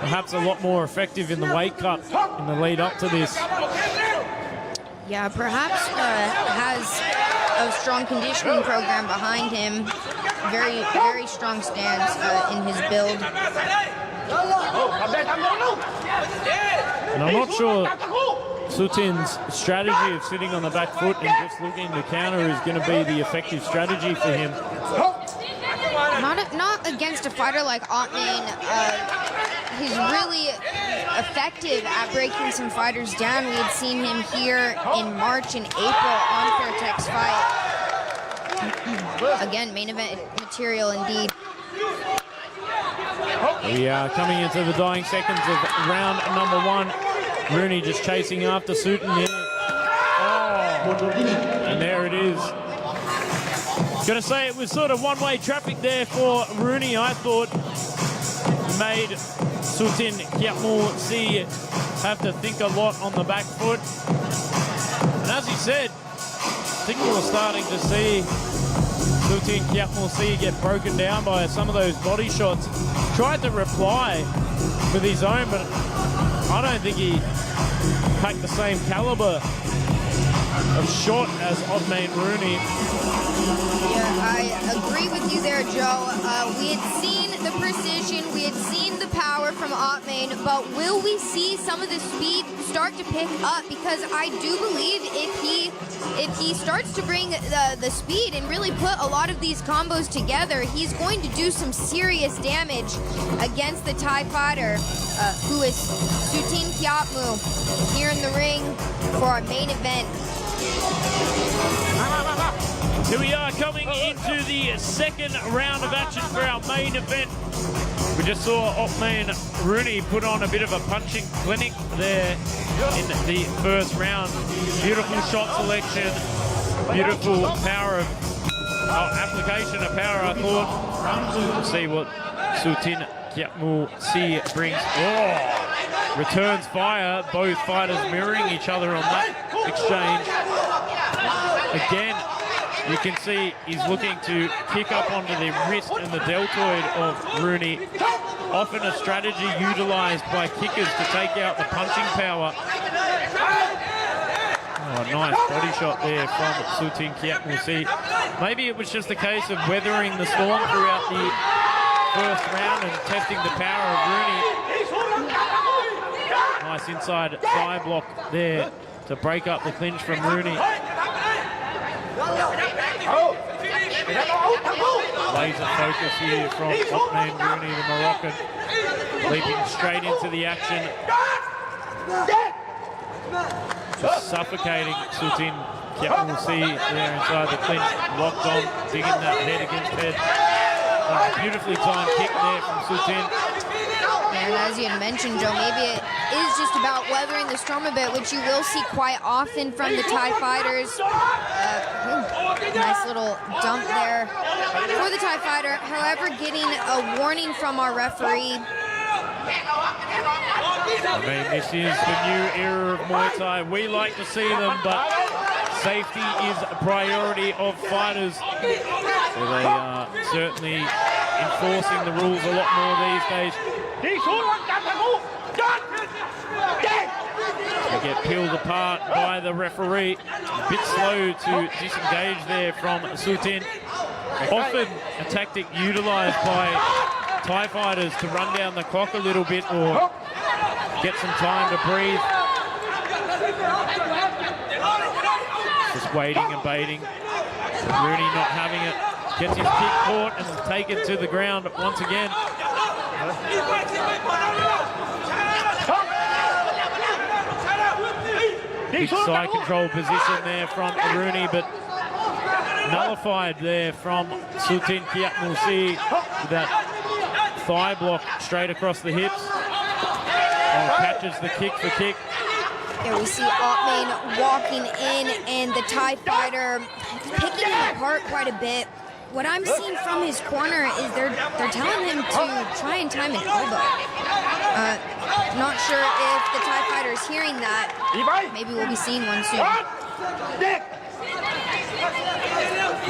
Perhaps a lot more effective in the weight cut in the lead up to this. Yeah, perhaps has a strong conditioning program behind him. Very, very strong stance in his build. And I'm not sure Sutin's strategy of sitting on the back foot and just looking to counter is going to be the effective strategy for him. Not against a fighter like Othman. He's really effective at breaking some fighters down. We had seen him here in March and April on Fairtex fight. Again, main event material indeed. We are coming into the dying seconds of round number one. Rooney just chasing after Sutin here. Oh, and there it is. Gonna say it was sort of one-way traffic there for Rooney. I thought made Sutin Kiatmul have to think a lot on the back foot. And as he said, I think we were starting to see Sutin Kiatmul get broken down by some of those body shots. Tried to reply with his own, but I don't think he packed the same caliber of shot as Othman Rooney. Yeah, I agree with you there, Joe. We had seen the precision, we had seen the power from Othman, but will we see some of the speed start to pick up? Because I do believe if he starts to bring the speed and really put a lot of these combos together, he's going to do some serious damage against the Thai fighter, who is Sutin Kiatmul, here in the ring for our main event. Here we are coming into the second round of action for our main event. We just saw Othman Rooney put on a bit of a punching clinic there in the first round. Beautiful shot selection, beautiful power of application of power, I thought. We'll see what Sutin Kiatmul brings. Oh, returns fire. Both fighters mirroring each other on that exchange. Again, you can see he's looking to kick up onto the wrist and the deltoid of Rooney. Often a strategy utilised by kickers to take out the punching power. Oh, nice body shot there from Sutin Kiatmul. Maybe it was just a case of weathering the storm throughout the first round and testing the power of Rooney. Nice inside thigh block there to break up the clinch from Rooney. Laser focus here from Othman Rooney, the Moroccan, leaping straight into the action. Just suffocating Sutin Kiatmousi there inside the clinch, locked on, digging that head against head. Beautifully timed kick there from Sutin. And as you had mentioned, Joe, maybe it is just about weathering the storm a bit, which you will see quite often from the Thai fighters. Nice little dump there for the Thai fighter. However, getting a warning from our referee. I mean, this is the new era of Muay Thai. We like to see them, but safety is a priority of fighters. So they are certainly enforcing the rules a lot more these days. They get peeled apart by the referee. A bit slow to disengage there from Sutin. Often a tactic utilised by Thai fighters to run down the clock a little bit or get some time to breathe. Just waiting and baiting. Rooney not having it. Gets his kick caught and taken to the ground once again. Big side control position there from Rooney, but nullified there from Sutin Kiatmousi with that thigh block straight across the hips. And catches the kick for kick. Here we see Othman walking in and the Thai fighter picking him apart quite a bit. What I'm seeing from his corner is they're telling him to try and time an elbow. Not sure if the Thai fighter is hearing that. Maybe we'll be seeing one soon.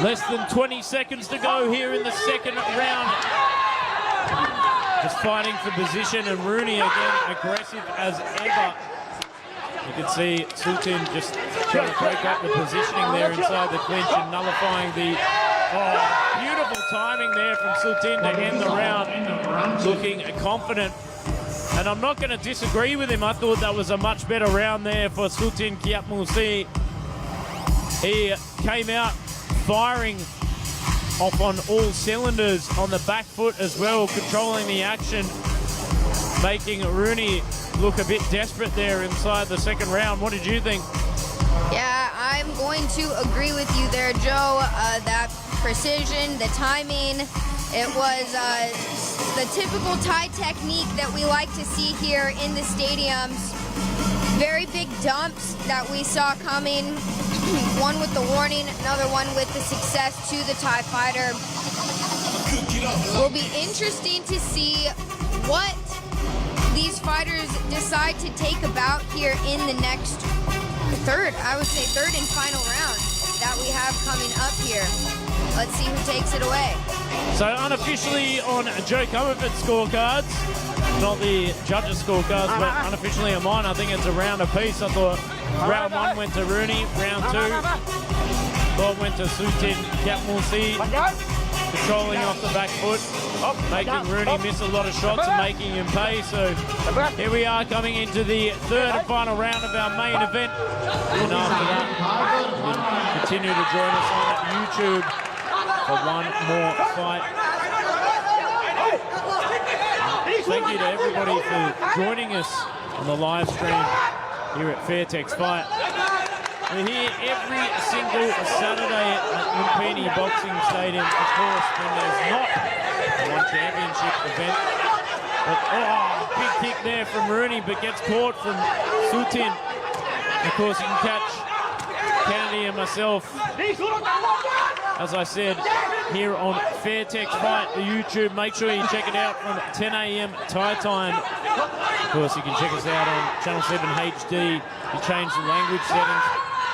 Less than 20 seconds to go here in the second round. Just fighting for position, and Rooney again aggressive as ever. You can see Sutin just trying to break up the positioning there inside the clinch and nullifying the beautiful timing there from Sutin to end the round. Looking confident. And I'm not going to disagree with him. I thought that was a much better round there for Sutin Kiatmousi. He came out firing off on all cylinders on the back foot as well, controlling the action, making Rooney look a bit desperate there inside the second round. What did you think? Yeah, I'm going to agree with you there, Joe. That precision, the timing, it was the typical Thai technique that we like to see here in the stadiums. Very big dumps that we saw coming. One with the warning, another one with the success to the Thai fighter. Will be interesting to see what these fighters decide to take about here in the next third and final round that we have coming up here. Let's see who takes it away. So unofficially on Joe Comerford's scorecards, not the judges' scorecards, but unofficially on mine, I think it's a round apiece. I thought round one went to Rooney, round two went to Sutin Kiatmousi, controlling off the back foot, making Rooney miss a lot of shots and making him pay. So here we are coming into the third and final round of our main event. And after that, you can continue to join us on YouTube for one more fight. Thank you to everybody for joining us on the live stream here at Fairtex Fight. We're here every single Saturday at Lumpinee Boxing Stadium, of course, when there's not a One Championship event. But, big kick there from Rooney, but gets caught from Sutin. Of course, you can catch Kennedy and myself, as I said, here on Fairtex Fight, the YouTube. Make sure you check it out from 10 a.m. Thai time. Of course, you can check us out on Channel 7 HD. You change the language settings.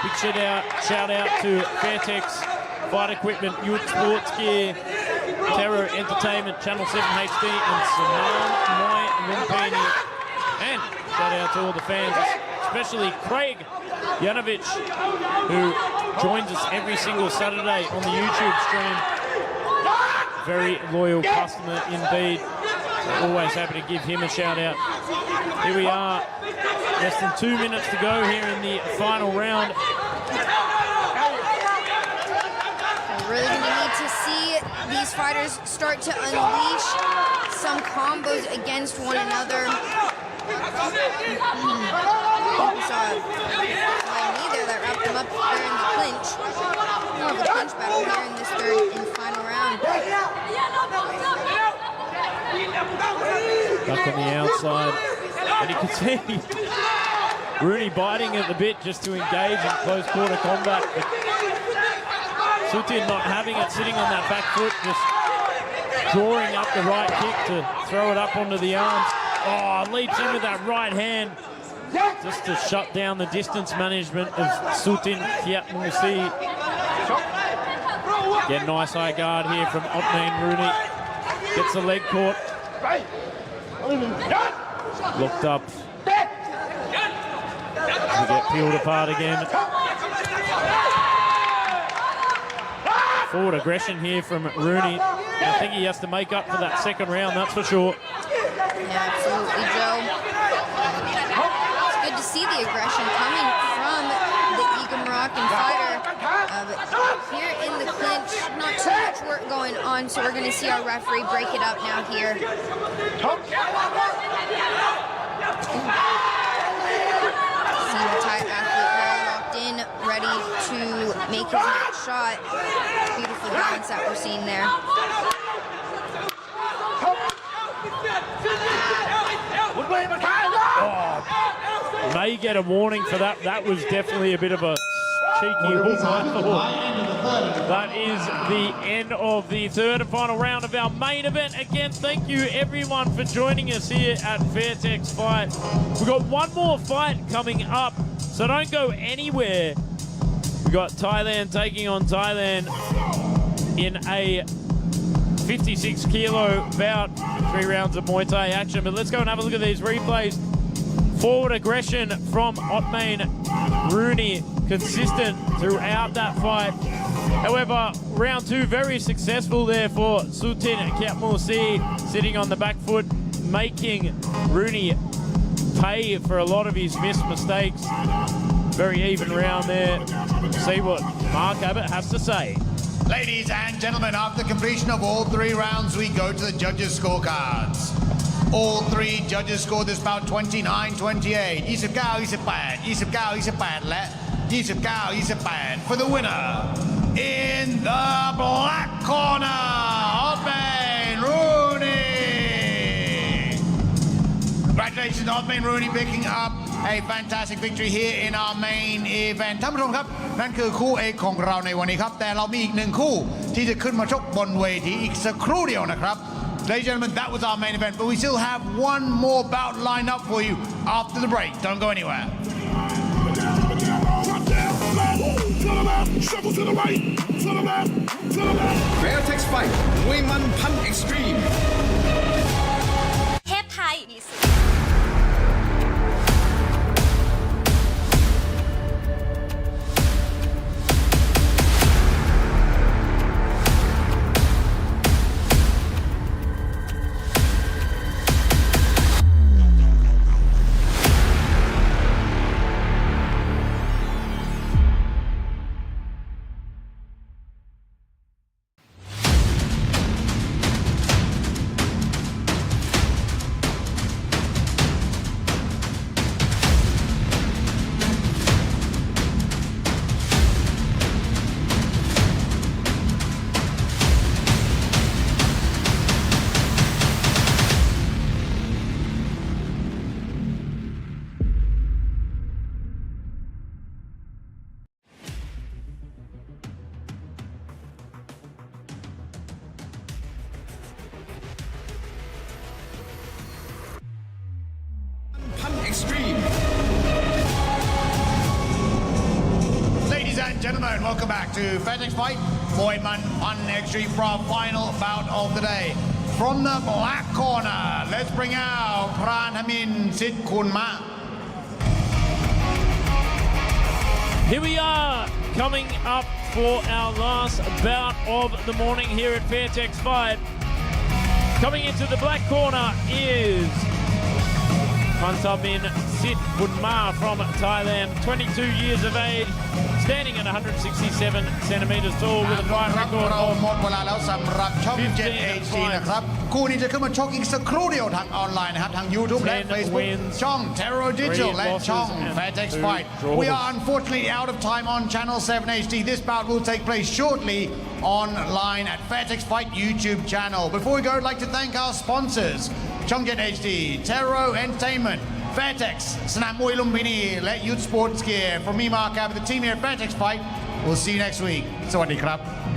Big shout out to Fairtex Fight Equipment, Youth Sports Gear, Terror Entertainment, Channel 7 HD, and Saman Muay Lumpinee. And shout out to all the fans, especially Craig Yanovich, who joins us every single Saturday on the YouTube stream. Very loyal customer indeed. Always happy to give him a shout out. Here we are, less than 2 minutes to go here in the final round. We're really going to need to these fighters start to unleash some combos against one another. Saw a knee there that wrapped him up there in the clinch. More of a clinch battle here in this third and final round. Back on the outside. And you can see Rooney biting at the bit just to engage in close quarter combat. But Sutin not having it, sitting on that back foot, just drawing up the right kick to throw it up onto the arms. Oh, leaps in with that right hand just to shut down the distance management of Sutin Kiatmusi. Get a nice high guard here from Otmane Rooney. Gets the leg caught. Looked up. To get peeled apart again. Forward aggression here from Rooney. I think he has to make up for that second round, that's for sure. Yeah, absolutely, Joe. It's good to see the aggression coming from the Egan Moroccan fighter. But here in the clinch, not too much work going on, so we're going to see our referee break it up now here. See the Thai athlete very locked in, ready to make his next shot. Beautiful balance that we're seeing there. Oh, may get a warning for that. That was definitely a bit of a cheeky hook. That is the end of the third and final round of our main event. Again, thank you everyone for joining us here at Fairtex Fight. We've got one more fight coming up, so don't go anywhere. We've got Thailand taking on Thailand in a 56 kilo bout, 3 rounds of Muay Thai action. But let's go and have a look at these replays. Forward aggression from Otmane Rooney, consistent throughout that fight. However, round 2 very successful there for Sutin Kiatmusi, sitting on the back foot, making Rooney pay for a lot of his missed mistakes. Very even round there. See what Mark Abbott has to say. Ladies and gentlemen, after completion of all 3 rounds, we go to the judges' scorecards. All 3 judges scored this bout 29-28, 29-28, 29-28 และ 29-28 for the winner. In the black corner, Otmane Rooney. Congratulations, Otmane Rooney, picking up a fantastic victory here in our main event. ท่านผู้ชมครับนั่นคือคู่เอกของเราในวันนี้ครับแต่เรามีอีก1คู่ที่จะขึ้นมาชกบนเวทีอีกสักครู่เดียวนะครับ Ladies and gentlemen, that was our main event, but we still have one more bout lined up for you after the break. Don't go anywhere. Fairtex Fight มวยมันพันเอ็กซ์ตรีม เทพไทยดีสุดLadies and gentlemen, welcome back to Fairtex Fight, Muay Thai Extreme for our final bout of the day. From the black corner, let's bring out Pranhamin Sitkunma. Here we are, coming up for our last bout of the morning here at Fairtex Fight. Coming into the black corner is Mantamin Sit Bunma from Thailand, 22 years of age, standing at 167 centimeters tall with a fight ครับ record เรา of หมดเวลาแล้วสำหรับช่อง 7 HD นะครับ คู่นี้จะขึ้นมาชกอีกสักครู่เดียวทางออนไลน์นะครับ ทาง YouTube และ 10 Facebook wins, ช่อง Terror Digital 3 และ losses ช่อง and Fairtex 2 Fight draws. We are unfortunately out of time on channel 7 HD This bout will take place shortly online at Fairtex Fight YouTube channel Before we go I'd like to thank our sponsors ช่อง 7 HD Terror Entertainment Fairtex สนามมวยลุมพินีและ Youth Sports Gear From me Mark Abbott the team here at Fairtex Fight We'll see you next week สวัสดีครับ